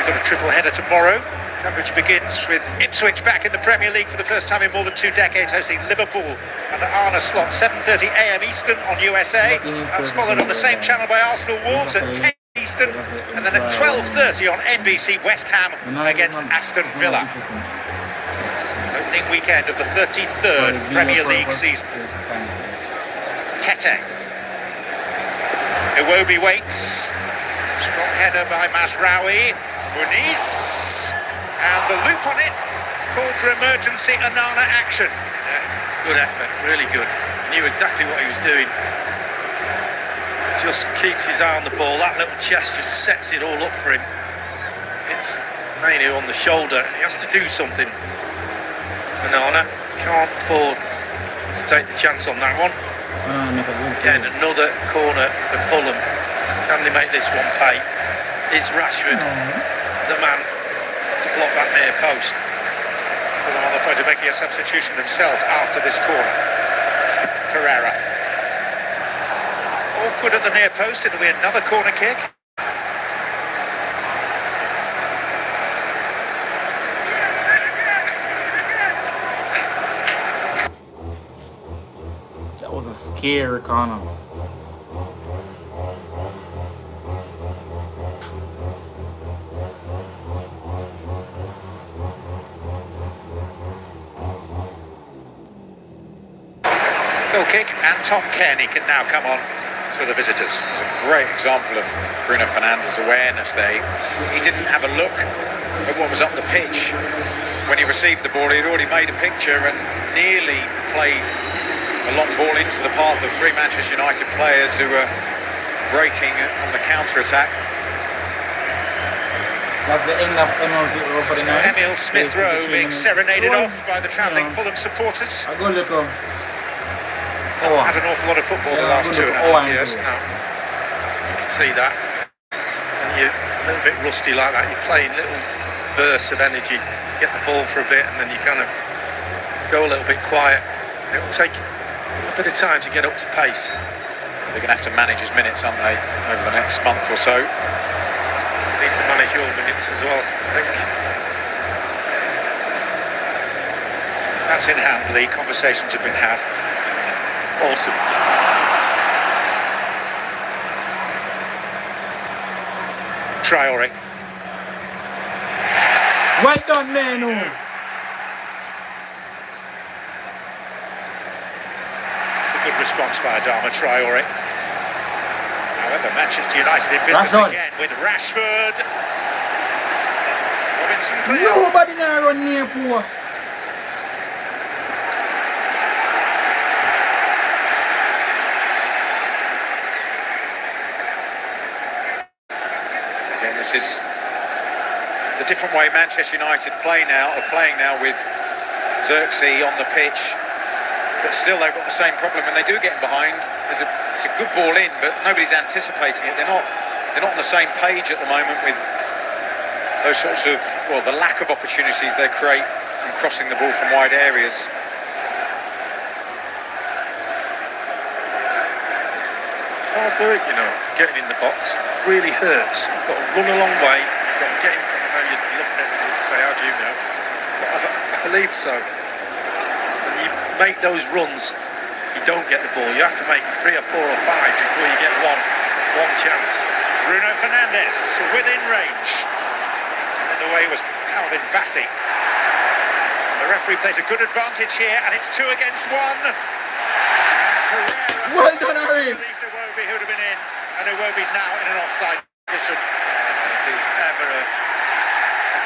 Got a triple header tomorrow. Coverage begins with Ipswich back in the Premier League for the first time in more than 2 decades, hosting Liverpool under Arne Slot, 7:30 a.m. Eastern on USA. That's followed on the same channel by Arsenal Wolves at 10 Eastern, and then at 12:30 on NBC West Ham against Aston Villa. Opening weekend of the 33rd Premier League season. Tete. Iwobi waits. Strong header by Mazraoui. Muniz, and the loop on it called for emergency Onana action. Yeah, good effort, really good. Knew exactly what he was doing. Just keeps his eye on the ball. That little chest just sets it all up for him. It's mainly on the shoulder, and he has to do something. Onana can't afford to take the chance on that one. Again, another corner for Fulham. Can they make this one pay? Is Rashford the man to block that near post? Well, on the point of making a substitution themselves after this corner. Pereira. Awkward at the near post, it'll be another corner kick. That was a scary corner. Goal kick, and Tom Kearney can now come on to the visitors. It's a great example of Bruno Fernandes' awareness there. He didn't have a look at what was up the pitch. When he received the ball, he'd already made a picture and nearly played a long ball into the path of 3 Manchester United players who were breaking on the counter-attack. That's the end of Emil for the night. Emil Smith Rowe being serenaded off by the travelling Fulham supporters. I go look up. Had an awful lot of football the last 2.5 years. No. You can see that. And you're a little bit rusty like that. You're playing little bursts of energy, get the ball for a bit, and then you kind of go a little bit quiet. It will take a bit of time to get up to pace. They're going to have to manage his minutes, aren't they, over the next month or so? You need to manage your minutes as well, I think. That's in hand, Lee. Conversations have been had. Awesome. Traore. Well done, Manu. It's a good response by Adama Traore. However, Manchester United in business again with Rashford. Robinson clear. Nobody now run near post. Again, this is the different way Manchester United are playing now with Xerxes on the pitch. But still, they've got the same problem when they do get in behind. It's a good ball in, but nobody's anticipating it. They're not on the same page at the moment with those sorts of, well, the lack of opportunities they create from crossing the ball from wide areas. It's hard work, getting in the box. It really hurts. You've got to run a long way. You've got to get into it. I know you're looking at this and say, how do you know? But I believe so. When you make those runs, you don't get the ball. You have to make 3 or 4 or 5 before you get one chance. Bruno Fernandes within range. And the way was Calvin Bassey. The referee plays a good advantage here, and it's 2 against 1. And Pereira. Well done, Harry. Lisa Iwobi who'd have been in, and Iwobi's now in an offside position. It is ever a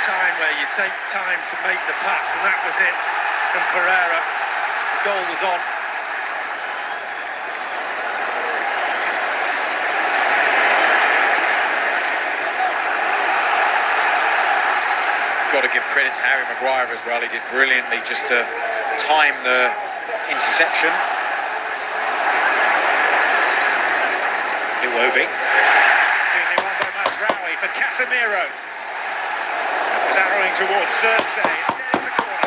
time where you take time to make the pass, and that was it from Pereira. The goal was on. Got to give credit to Harry Maguire as well. He did brilliantly just to time the interception. Iwobi. Being won by Mazraoui for Casemiro. That was arrowing towards Xerxes. Instead it's a corner.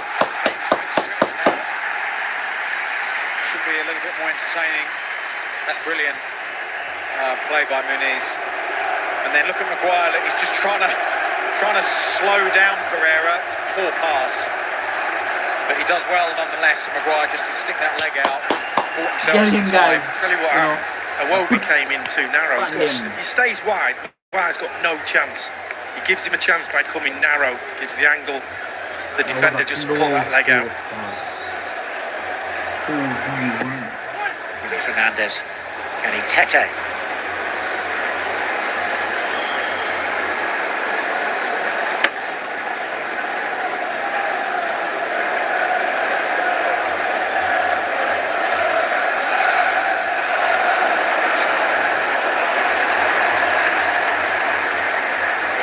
Should be a little bit more entertaining. That's brilliant. Play by Muniz. And then look at Maguire. He's just trying to slow down Pereira. It's a poor pass, but he does well nonetheless. Maguire just to stick that leg out, bought himself some time. Tell you what, Iwobi came in too narrow. He stays wide. Maguire's got no chance. He gives him a chance by coming narrow. Gives the angle. The defender just pull that leg out. Fernandes, Kenny Tete.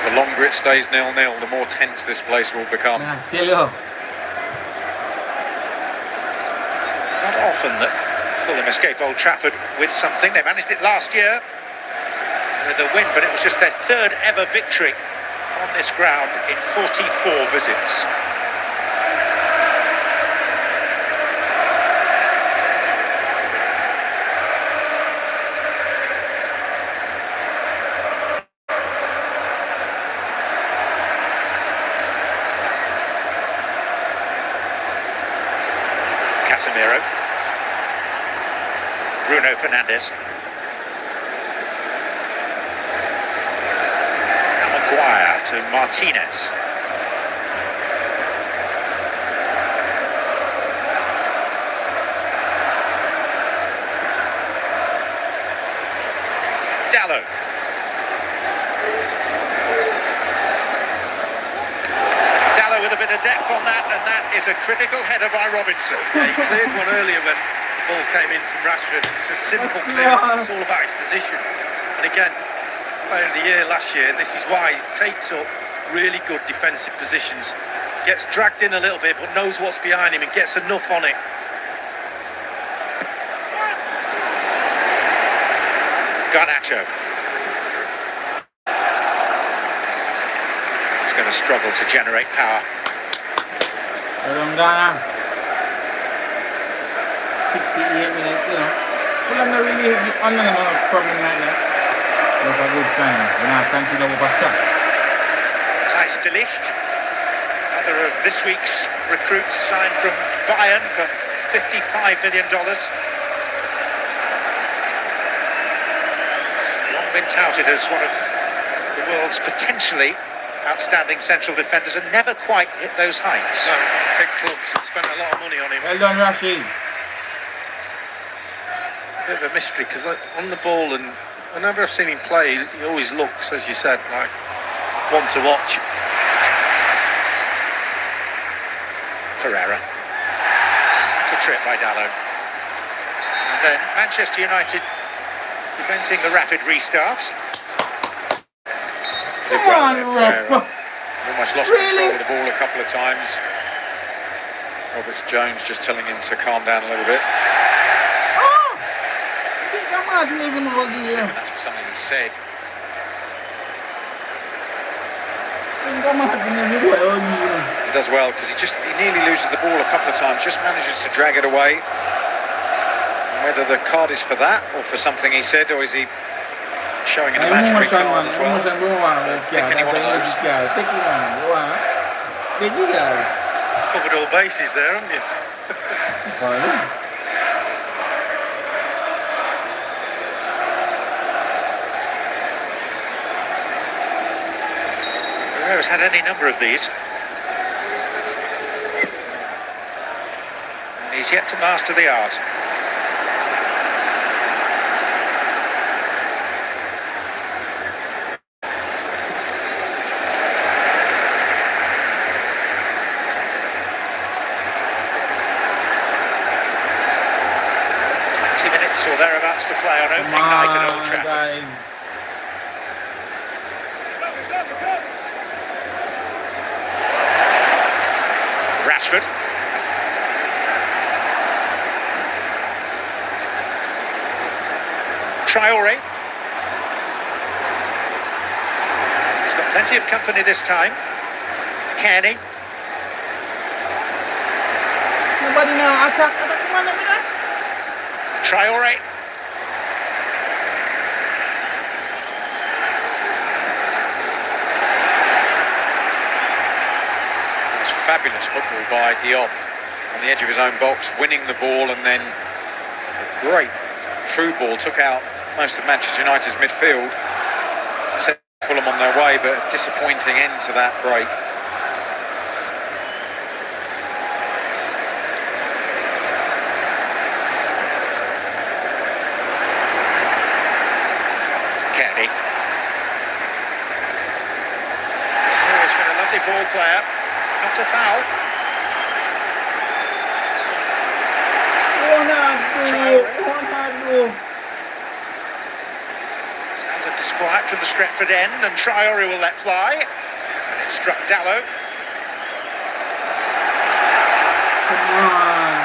The longer it stays 0-0, the more tense this place will become. Tell you. It's not often that Fulham escape Old Trafford with something. They managed it last year with a win, but it was just their 3rd ever victory on this ground in 44 visits. Casemiro. Bruno Fernandes. And Maguire to Martinez. Dallo. Dallo with a bit of depth on that, and that is a critical header by Robinson. Yeah, he cleared one earlier when the ball came in from Rashford. It's a simple clearance. It's all about his position. And again, player of the year last year, and this is why he takes up really good defensive positions. Gets dragged in a little bit, but knows what's behind him and gets enough on it. Garnacho. He's going to struggle to generate power. Ghana. 68 minutes, Fulham not really on a problem like that. That's a good sign. We're not continuing with a shot. Thijs de Ligt, another of this week's recruits signed from Bayern for $55 million. Long been touted as one of the world's potentially outstanding central defenders and never quite hit those heights. No, big clubs have spent a lot of money on him. Well done, Rashid. Bit of a mystery because on the ball, and whenever I've seen him play, he always looks, as you said, like one to watch. Pereira. It's a trip by Dalot. And then Manchester United preventing the rapid restart. Come on, ref. Almost lost control of the ball a couple of times. Roberts Jones just telling him to calm down a little bit. That's for something he said. He does well because he nearly loses the ball a couple of times, just manages to drag it away. And whether the card is for that or for something he said, or is he showing an imaginary card as well? So pick any one of those. Covered all bases there, haven't you? Pereira's had any number of these. And he's yet to master the art. Or thereabouts to play on opening night at Old Trafford. Rashford. Traore. He's got plenty of company this time. Kearney. Nobody now attack him on the middle. Traore. It's fabulous football by Diop on the edge of his own box, winning the ball, and then a great through ball took out most of Manchester United's midfield, set Fulham on their way, but a disappointing end to that break. Ball player, not a foul. Sounds a disquiet from the Stretford end, and Traore will let fly. And it struck Dalot. Come on.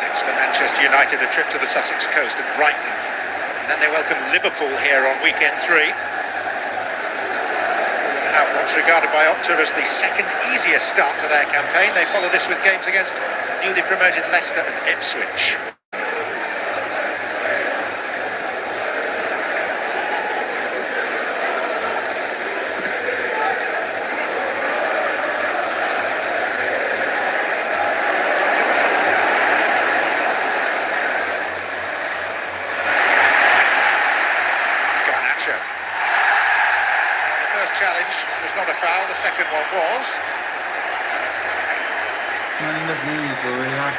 Next for Manchester United, a trip to the Sussex coast and Brighton. And then they welcome Liverpool here on weekend 3. Have what's regarded by Opta as the second easiest start to their campaign. They follow this with games against newly promoted Leicester and Ipswich. Challenge, it was not a foul, the second one was. Man, enough need to relax.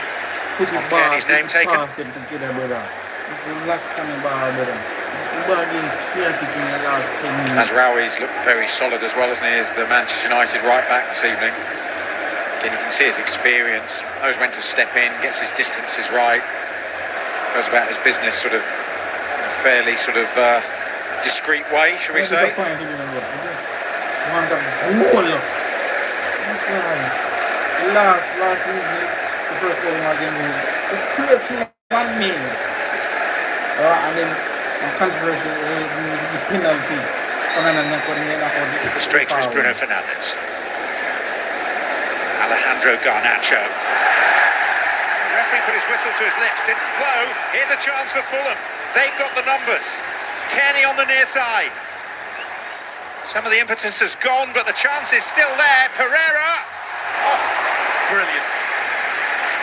Put the ball, Kenny's name taken. pass them together, brother. Just relax on the ball, brother. The ball getting chaotic in the last 10 minutes. Mazraoui's looked very solid as well, isn't he, as the Manchester United right back this evening. Again, you can see his experience, knows when to step in, gets his distances right, goes about his business sort of in a fairly sort of discreet way, shall we say. Want a goal. Last season, the first goal in our game was clear to 1 nil. And then controversial the penalty. Straight to Bruno Fernandes. Alejandro Garnacho. The referee put his whistle to his lips, didn't blow. Here's a chance for Fulham. They've got the numbers. Kearney on the near side. Some of the impetus has gone, but the chance is still there. Pereira! Oh, brilliant.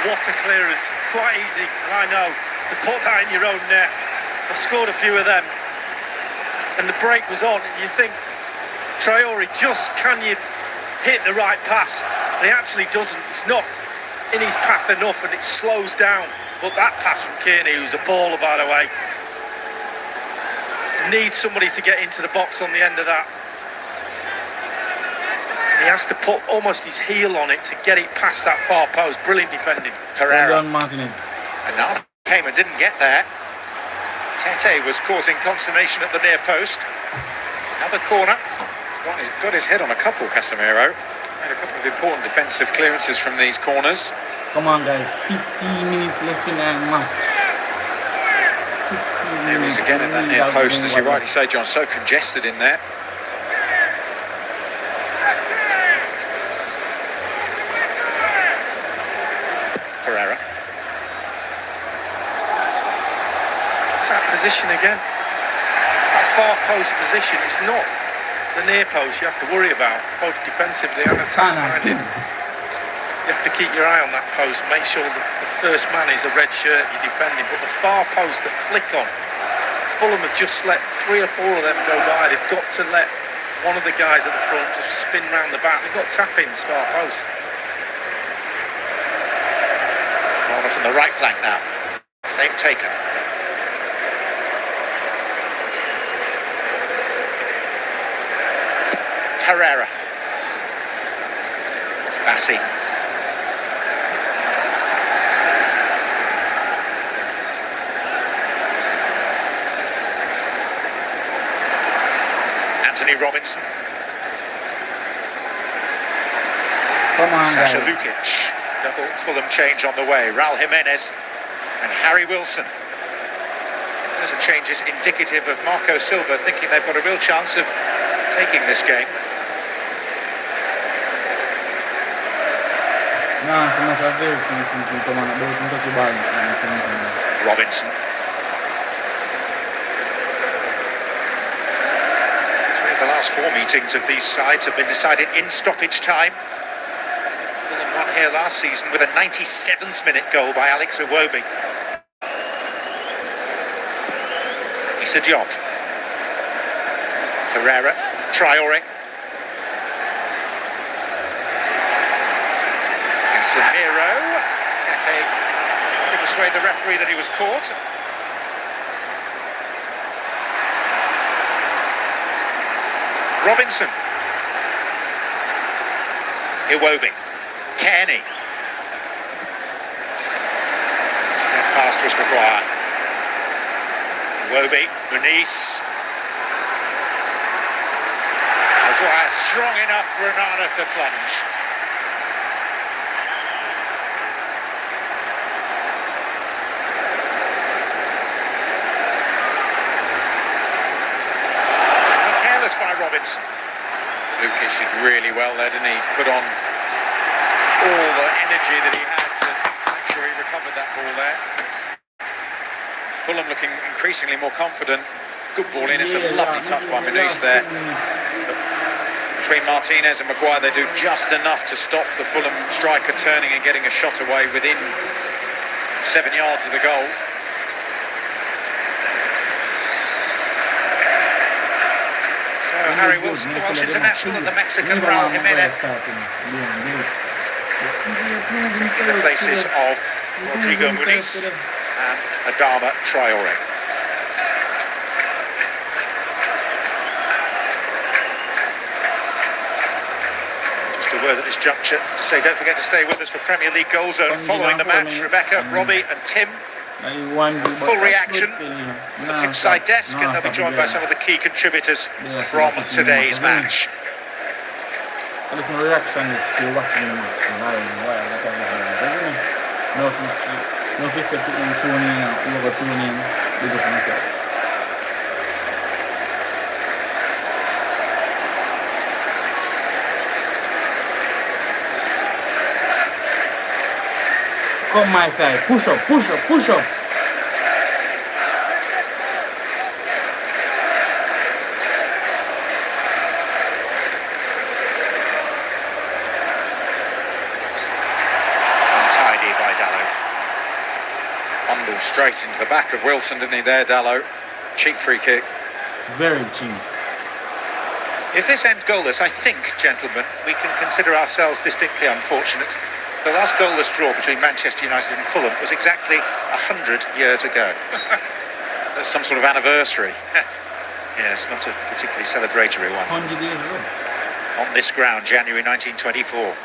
What a clearance. Quite easy, and I know, to put that in your own net. I've scored a few of them, and the break was on, and you think, Traore, can you hit the right pass? And he actually doesn't. It's not in his path enough, and it slows down. But that pass from Kearney, who's a baller, by the way, needs somebody to get into the box on the end of that. He has to put almost his heel on it to get it past that far post. Brilliant defending. Pereira. Well done, And now came and didn't get there. Tete was causing consternation at the near post. Another corner. Got his head on a couple, Casemiro. Made a couple of important defensive clearances from these corners. Come on, guys. 15 minutes left in that match. 15 There he minutes. is again in that near post, as you rightly say, John. So congested in there. Pereira. It's that position again. That far post position. It's not the near post you have to worry about, both defensively and attacking. You have to keep your eye on that post, make sure that the first man is a red shirt you're defending, but the far post, the flick on, Fulham have just let 3 or 4 of them go by. They've got to let one of the guys at the front just spin round the back. They've got tap-ins, far post. Corner from the right flank now. Same taken. Herrera. Bassi. Anthony Robinson. Come on, Sasha guys. Lukic. Double Fulham change on the way. Raul Jimenez and Harry Wilson. Those are changes indicative of Marco Silva thinking they've got a real chance of taking this game. No, so much as Ericsson come on, both touch the ball. Robinson. The last 4 meetings of these sides have been decided in stoppage time. Fulham won here last season with a 97th minute goal by Alex Iwobi. Issa Diop. Pereira. Traore. Casemiro. Tete to persuade the referee that he was caught. Robinson. Iwobi. Kearney. Steadfast was Maguire. Iwobi. Muniz. Maguire strong enough for Onana to plunge. Careless by Robinson. Lukic did really well there, didn't he? Put on all the energy that he had to make sure he recovered that ball there. Fulham looking increasingly more confident. Good ball in, it's a lovely touch by Muniz there. Between Martinez and Maguire, they do just enough to stop the Fulham striker turning and getting a shot away within 7 yards of the goal. So Harry Wilson, the Welsh international, and the Mexican Raul Jimenez in the places of Rodrigo Muniz and Adama Traore. Just a word at this juncture to say don't forget to stay with us for Premier League Goal Zone following the match. Rebecca, Robbie and Tim. Full reaction on the Tim side desk, and they'll be joined by some of the key contributors from today's match. At least my reaction is still watching the match. No respect to who tune in or whoever tune in, big up myself. Come my side, push up, push up, push up. Straight into the back of Wilson, didn't he there, Dallo? Cheap free kick. Very cheap. If this ends goalless, I think, gentlemen, we can consider ourselves distinctly unfortunate. The last goalless draw between Manchester United and Fulham was exactly 100 years ago. That's some sort of anniversary. Yes, not a particularly celebratory one. 100 years ago. On this ground, January 1924.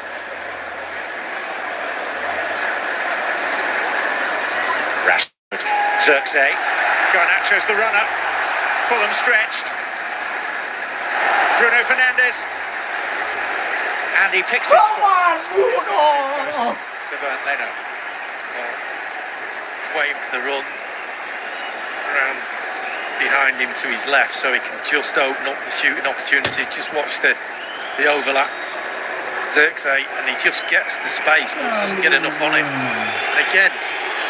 Rashford, Zirkzee, Garnacho's the runner. Fulham stretched. Bruno Fernandes. And he picks his spot. Bruno! To Bernd Leno. He's waiting for the run around behind him to his left so he can just open up the shooting opportunity. Just watch the overlap. Zirkzee, and he just gets the space, but doesn't get enough on him. And again,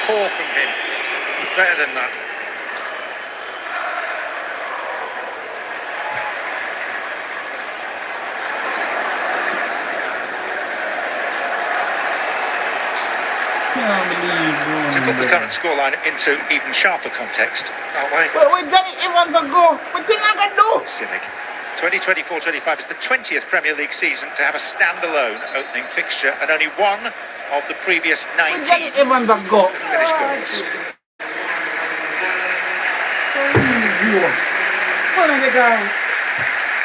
poor from him. He's better than that. To put the current scoreline into even sharper context, aren't we? Wait, Johnny Evans a go. What did I do? Cynic. 2024-25 is the 20th Premier League season to have a standalone opening fixture and only one of the previous 19 Johnny Evans a go. finished goals.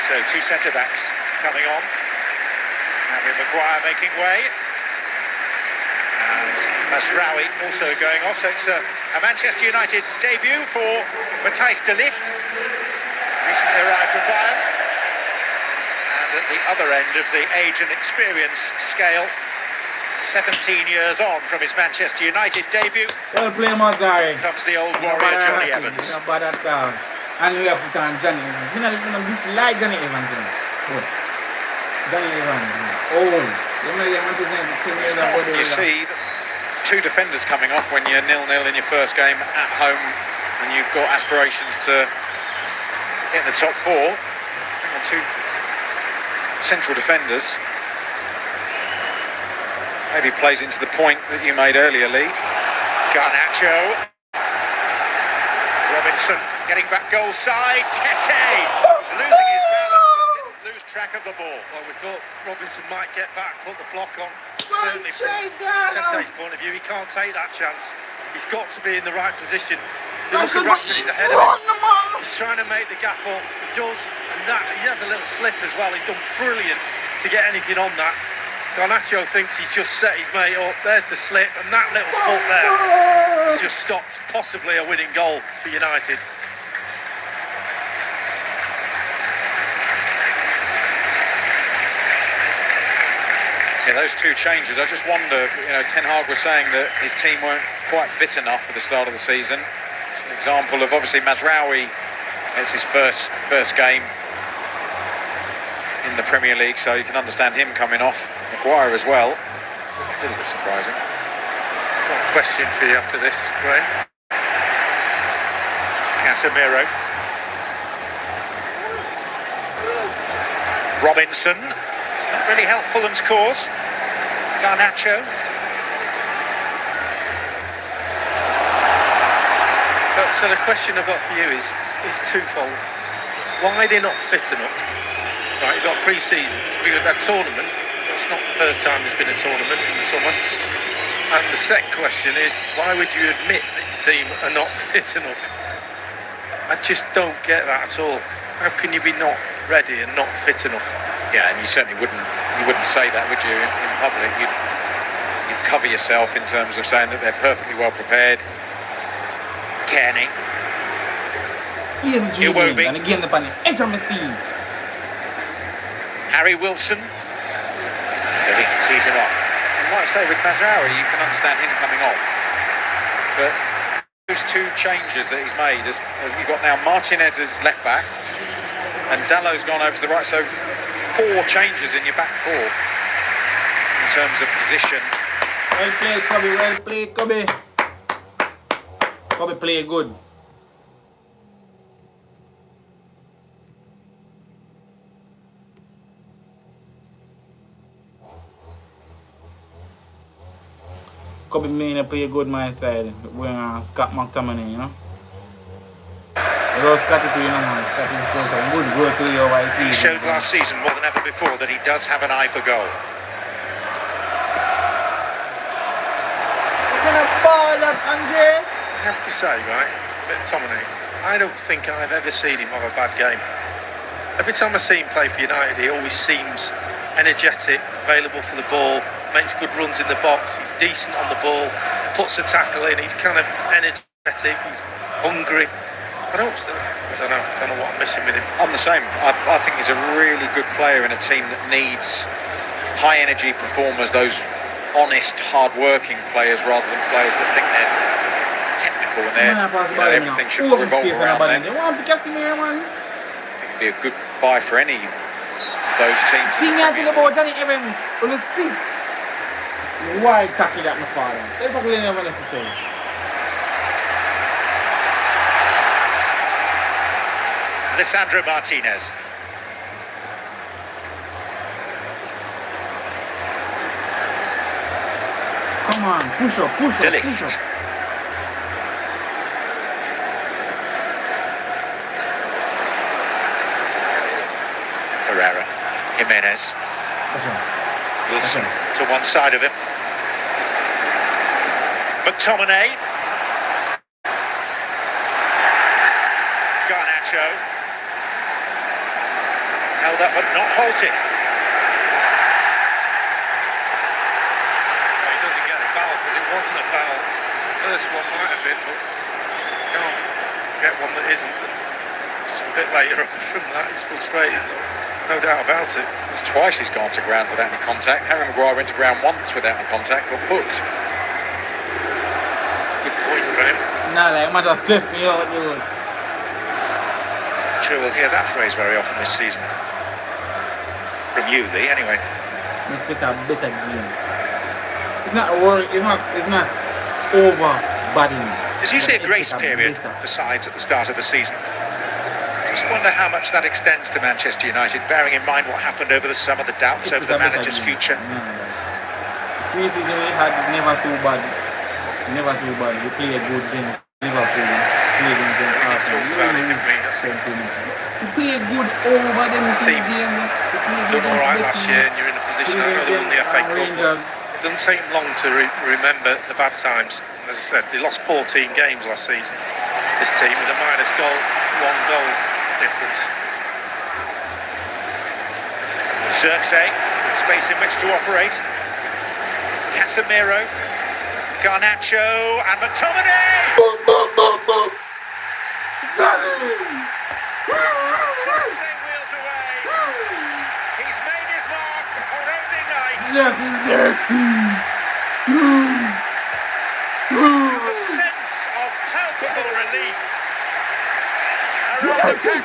So two centre-backs coming on. Harry Maguire making way. And Masraoui also going off. So it's a Manchester United debut for Matthijs de Ligt. Recently arrived from Bayern. And at the other end of the age and experience scale, 17 years on from his Manchester United debut. Well played, Mazari. Comes the old warrior Johnny Evans. And we have put on Johnny Evans. I don't dislike Johnny Evans. But Johnny Evans, old. You see two defenders coming off when you're 0-0 in your first game at home and you've got aspirations to get in the top four. And two central defenders. Maybe plays into the point that you made earlier, Lee. Garnacho. Robinson getting back goal side. Tete losing his balance, didn't lose track of the ball. Well, we thought Robinson might get back, put the block on. Certainly from Tete's point of view, he can't take that chance. He's got to be in the right position. If you look at Rashford, he's ahead of him. He's trying to make the gap up. He does, and that he has a little slip as well. He's done brilliant to get anything on that. Garnacho thinks he's just set his mate up. There's the slip, and that little foot there has just stopped possibly a winning goal for United. Yeah, those two changes. I just wonder, Ten Hag was saying that his team weren't quite fit enough for the start of the season. It's an example of obviously Masraoui. It's his first game in the Premier League, so you can understand him coming off. Maguire as well. A little bit surprising. One question for you after this, Graham. Casemiro. Robinson. It's not really helped Fulham's cause. Garnacho. So the question I've got for you is twofold. Why are they not fit enough? Right, you've got pre-season, we've got that tournament. It's not the first time there's been a tournament in the summer. And the second question is, why would you admit that your team are not fit enough? I just don't get that at all. How can you be not ready and not fit enough? Yeah, and you certainly wouldn't say that, would you, in public? You'd cover yourself in terms of saying that they're perfectly well prepared. Kearney. Iwobi. And again the bunny. Harry Wilson. But he sees him off. And like I say, with Masraoui, you can understand him coming off. But those two changes that he's made, you've got now Martinez as left back, and Dallow's gone over to the right. So 4 changes in your back four in terms of position. Well played, Kobe. Well played, Kobe. Kobe play good. Kobe Mania play good my side. We're Scott McTominay, Ross Scotty too, you know, man. Scotty scored some good goals to the over He showed last season more than ever before that he does have an eye for goal. What kind of ball that, Andre? I have to say, right, McTominay, I don't think I've ever seen him have a bad game. Every time I see him play for United, he always seems energetic, available for the ball, makes good runs in the box, he's decent on the ball, puts a tackle in, he's kind of energetic, he's hungry. I don't know what I'm missing with him. I'm the same. I think he's a really good player in a team that needs high energy performers, those honest, hard-working players rather than players that think they're technical and everything should revolve around them. They want to catch me, man. It'd be a good buy for any of those teams. See me talking about Johnny Evans. Let's see. Wild tackle that my father. They're tackling never necessary. Lisandro Martinez. Come on, push up. Ferreira. Jimenez. Wilson to one side of him. McTominay. Garnacho. Held up but not halted. Well, he doesn't get a foul because it wasn't a foul. The first one might have been, but can't get one that isn't. Just a bit later on from that, he's frustrated. No doubt about it. It's twice he's gone to ground without any contact. Harry Maguire went to ground once without any contact, got booked. Good point for him. Nah, like, man, just stress me out, dude. I'm sure we'll hear that phrase very often this season. From you, Lee, anyway. I expect a better game. It's not over bodying. There's usually a grace period for sides at the start of the season. Just wonder how much that extends to Manchester United, bearing in mind what happened over the summer, the doubts over the manager's future. Pre-season we had never too bad. We play a good game. Liverpool play against Arsenal. We play good over them teams. Done all right last year, and you're in a position. I know they won the FA Cup. It doesn't take long to remember the bad times. As I said, they lost 14 games last season. This team with a minus goal, 1 goal difference. Xerxes, space in which to operate. Casemiro, Garnacho, and McTominay. Boom, boom, boom, boom. Got him. Xerxes wheels away. He's made his mark on opening night. Yes, Xerxes. A sense of palpable relief. United. 87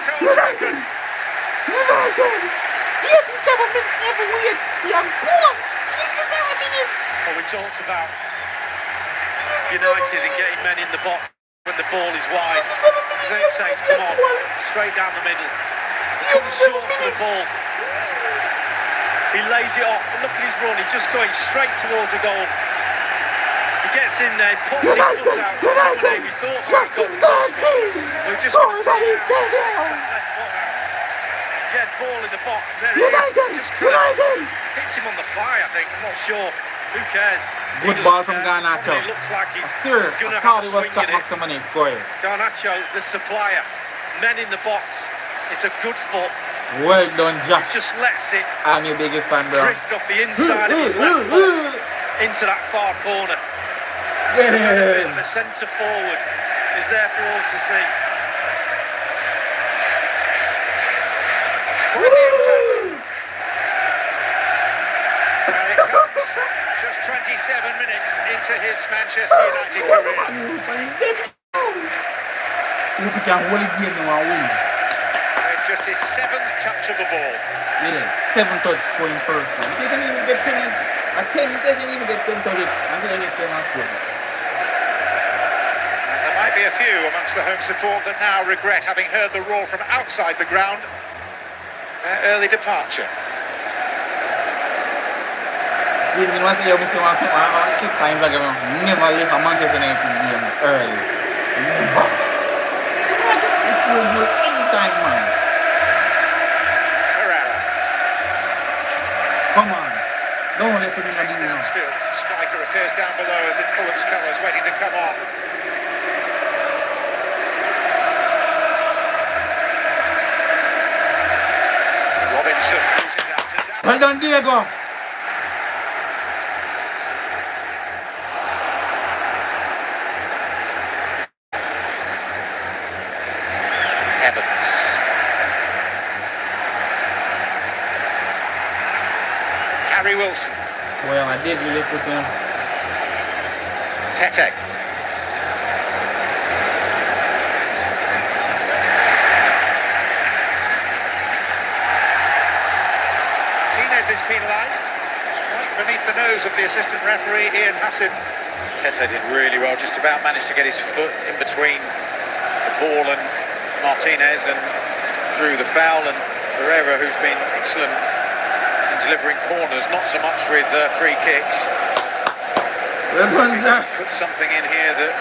minutes everywhere. You're good. 87 minutes. Well, we talked about United and getting men in the box when the ball is wide. Xerxes, come on, straight down the middle. Comes short to the ball. He lays it off, but look at his run. He's just going straight towards the goal. He gets in there, puts his foot out. McTominay, we thought he'd got the touch. We're just going to see again, ball in the box. There he is. Just hits him on the fly, I think. I'm not sure. Who cares? Good ball from Garnacho. It looks like he's Sir, going to I thought have it was a swing in it. McTominay scoring. Garnacho, the supplier. Men in the box. It's a good foot. Well done, Jack. Just lets it I'm your biggest fan, bro. drift off the inside of his left foot into that far corner. Get in. The centre forward is there for all to see. Quite the impact. And it comes just 27 minutes into his Manchester United career. If he can hold it game now and win. With just his 7th touch of the ball. Yeah, 7 touch scoring first. Man. He doesn't even get 10. At 10, he doesn't even get 10 touches. And then he gets 10 and score. There might be a few amongst the home support that now regret having heard the roar from outside the ground. Their early departure. See, you know what I say? I keep times like never leave a Manchester United game early. Never. This scoring goal anytime, man. Pereira. Come on. Don't let him in the middle. Striker appears down below as in Fulham's colours, waiting to come on. Robinson loses out to Dallas. Well done, Diego. Evans. Harry Wilson. Well, I did live with him. Tete. Martinez is penalised. Right beneath the nose of the assistant referee, Ian Hassan. Tete did really well, just about managed to get his foot in between the ball and Martinez and drew the foul, and Pereira, who's been excellent in delivering corners, not so much with free kicks. Put something in here that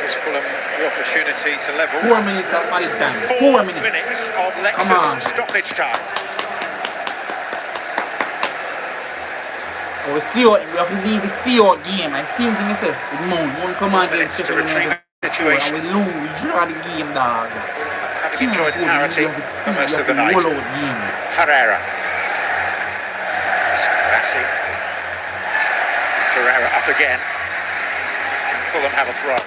gives Fulham the opportunity to level. 4 minutes of body time. 4 minutes. Of Lexus stoppage time. We have to leave the see-out game. I seem to miss it. We won't come on against Sheffield United. And we lose, we draw the game, dog. Having enjoyed parity for most of the night. Pereira. Bassi. Pereira up again. And Fulham have a throw.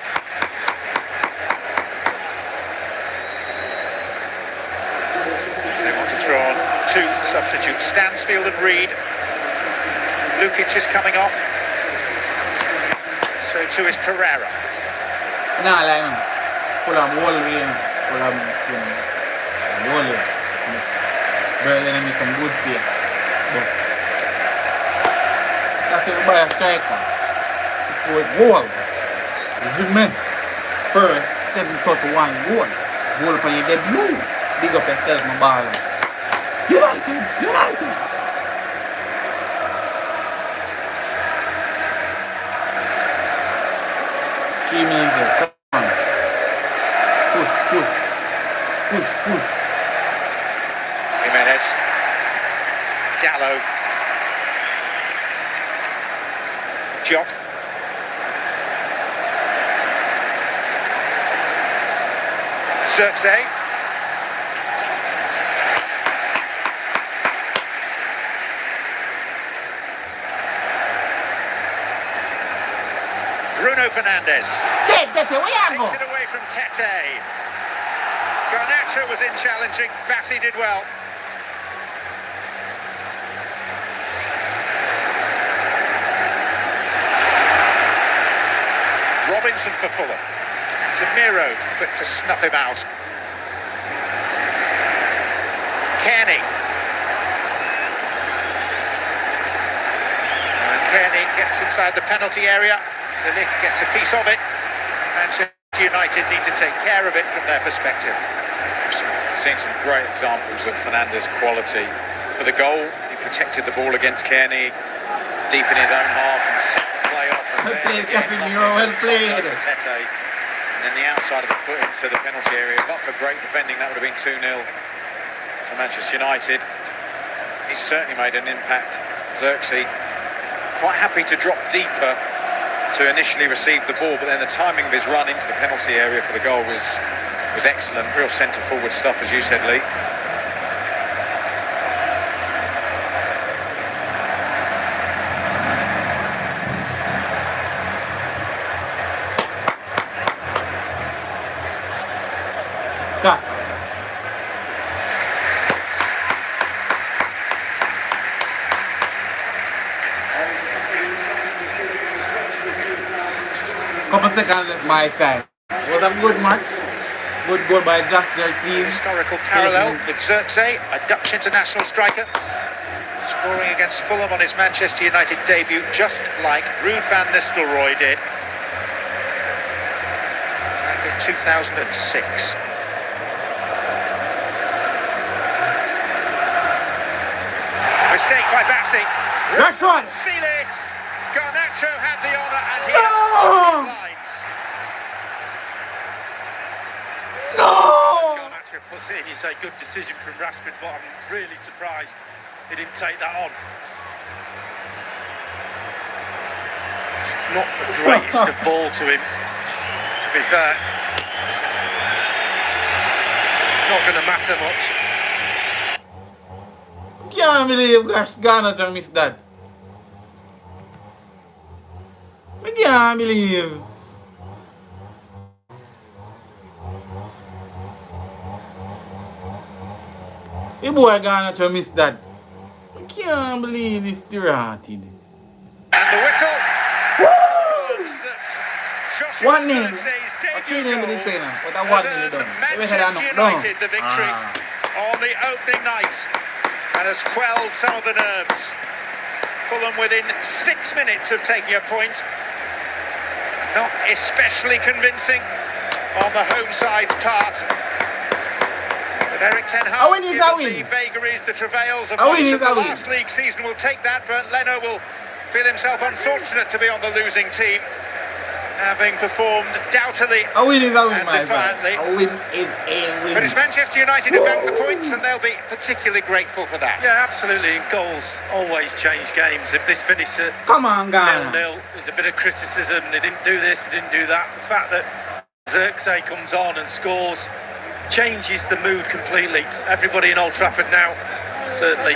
They want to throw on two substitutes, Stansfield and Reed. Lukic is coming off. So too is Pereira. Nah, like man. Fulham whole way. Fulham, whole way. Berlin make some good fear. But that's it, by a striker. He scored goals. Zimmer. First 7-1 goal. Goal for your debut. Big up yourself, my baller. United. Come on. Push. Jimenez. Dallo. Jot. Xerxes. Bruno Fernandes. Takes it away from Tete. Garnacho was in challenging. Bassi did well. Robinson for Fulham. Samiro quick to snuff him out. Kearney. And Kearney gets inside the penalty area. The Lick gets a piece of it. Manchester United need to take care of it from their perspective. I've seen some great examples of Fernandes' quality. For the goal, he protected the ball against Kearney, deep in his own half, and set the play off. Well played, Casemiro, well played. Tete, and then the outside of the foot into the penalty area. But for great defending, that would have been 2-0 to Manchester United. He's certainly made an impact. Xerxes, quite happy to drop deeper to initially receive the ball, but then the timing of his run into the penalty area for the goal was excellent. Real centre-forward stuff, as you said, Lee. Scott. Couple seconds left my side. It was a good match. Good goal by Josh Xerxes. Historical parallel with Xerxes, a Dutch international striker, scoring against Fulham on his Manchester United debut, just like Ruud van Nistelrooy did back in 2006. Mistake by Bassi. That's one. Seal it. Garnacho had the honour and he No! lines. No! manager puts it in, you say good decision from Rashford, but I'm really surprised he didn't take that on. It's not the greatest of ball to him, to be fair. It's not going to matter much. Can't believe Ghana just missed that. I can't believe. The boy Ghana just missed that. I can't believe it's derotted. And the whistle. Woo! 1-0. I 3-0 didn't say that, but I 1-0 done. Manchester United, the victory on the opening night, and has quelled some of the nerves. Fulham within 6 minutes of taking a point. Not especially convincing on the home side's part. But Eric Ten Hag, given the vagaries, the travails of the last league season, will take that, but Leno will feel himself unfortunate to be on the losing team, having performed doubtily a win is a win, and defiantly. A win is a win. But it's Manchester United who banked the points, and they'll be particularly grateful for that. Yeah, absolutely. And goals always change games. If this finished at come on, Ghana. 0-0, there's a bit of criticism. They didn't do this, they didn't do that. The fact that Xerxes comes on and scores changes the mood completely. Everybody in Old Trafford now, certainly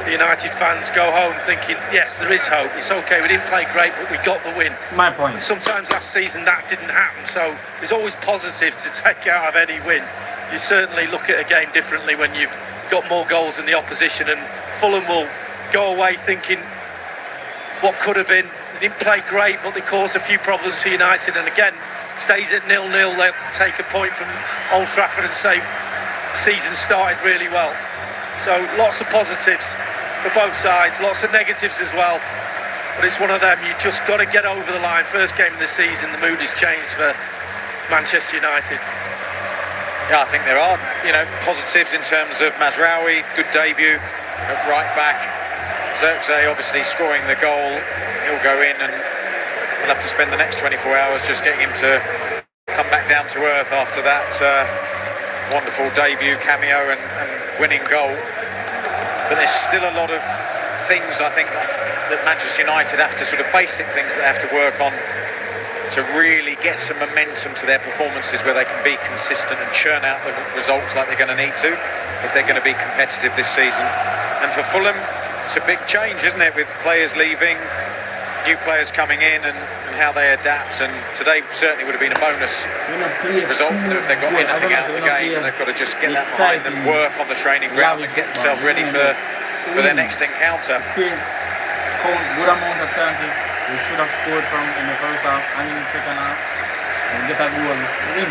the United fans, go home thinking, yes, there is hope. It's okay, we didn't play great, but we got the win. My point. Sometimes last season that didn't happen, so there's always positives to take out of any win. You certainly look at a game differently when you've got more goals than the opposition, and Fulham will go away thinking what could have been. They didn't play great, but they caused a few problems for United, and again, stays at 0-0, they'll take a point from Old Trafford and say season started really well. So lots of positives for both sides, lots of negatives as well. But it's one of them, you just got to get over the line. First game of the season, the mood has changed for Manchester United. Yeah, I think there are, positives in terms of Mazraoui, good debut at right back. Xerxes obviously scoring the goal. He'll go in and we'll have to spend the next 24 hours just getting him to come back down to earth after that wonderful debut cameo and winning goal. But there's still a lot of things, I think, that Manchester United have to basic things that they have to work on to really get some momentum to their performances where they can be consistent and churn out the results like they're going to need to if they're going to be competitive this season. And for Fulham, it's a big change, isn't it, with players leaving, new players coming in and how they adapt, and today certainly would have been a bonus result for them if they got anything out of the game. They've got to just get that behind them, work on the training ground and get themselves ready for their next encounter. Good amount of chances we should have scored from in the first half and in the second half and get a goal win.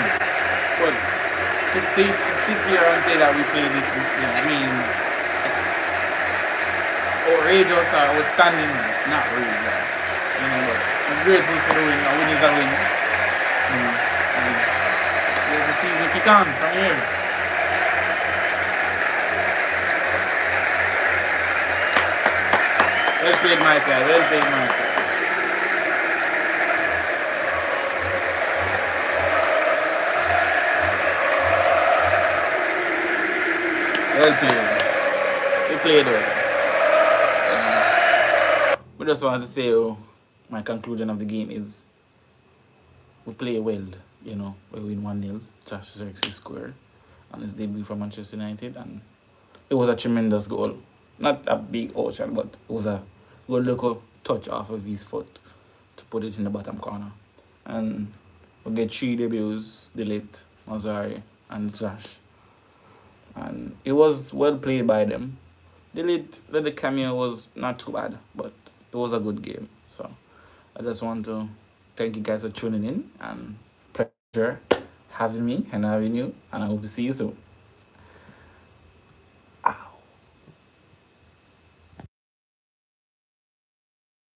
But to sit here and say that we played this with being outrageous or outstanding, not really. But I'm grateful for the win. A win is a win. And let the season kick on from here. Well played, my side. Well played, my side. Well played. We played well. We just want to say, my conclusion of the game is we play well, we win 1-0, Josh Xerxes scored on his debut for Manchester United, and it was a tremendous goal. Not a big ocean, but it was a good little touch off of his foot to put it in the bottom corner. And we get 3 debuts, Delete, Mazraoui and Josh. And it was well played by them. Delete, the cameo was not too bad, but it was a good game. So I just want to thank you guys for tuning in, and pleasure having me and having you, and I hope to see you soon.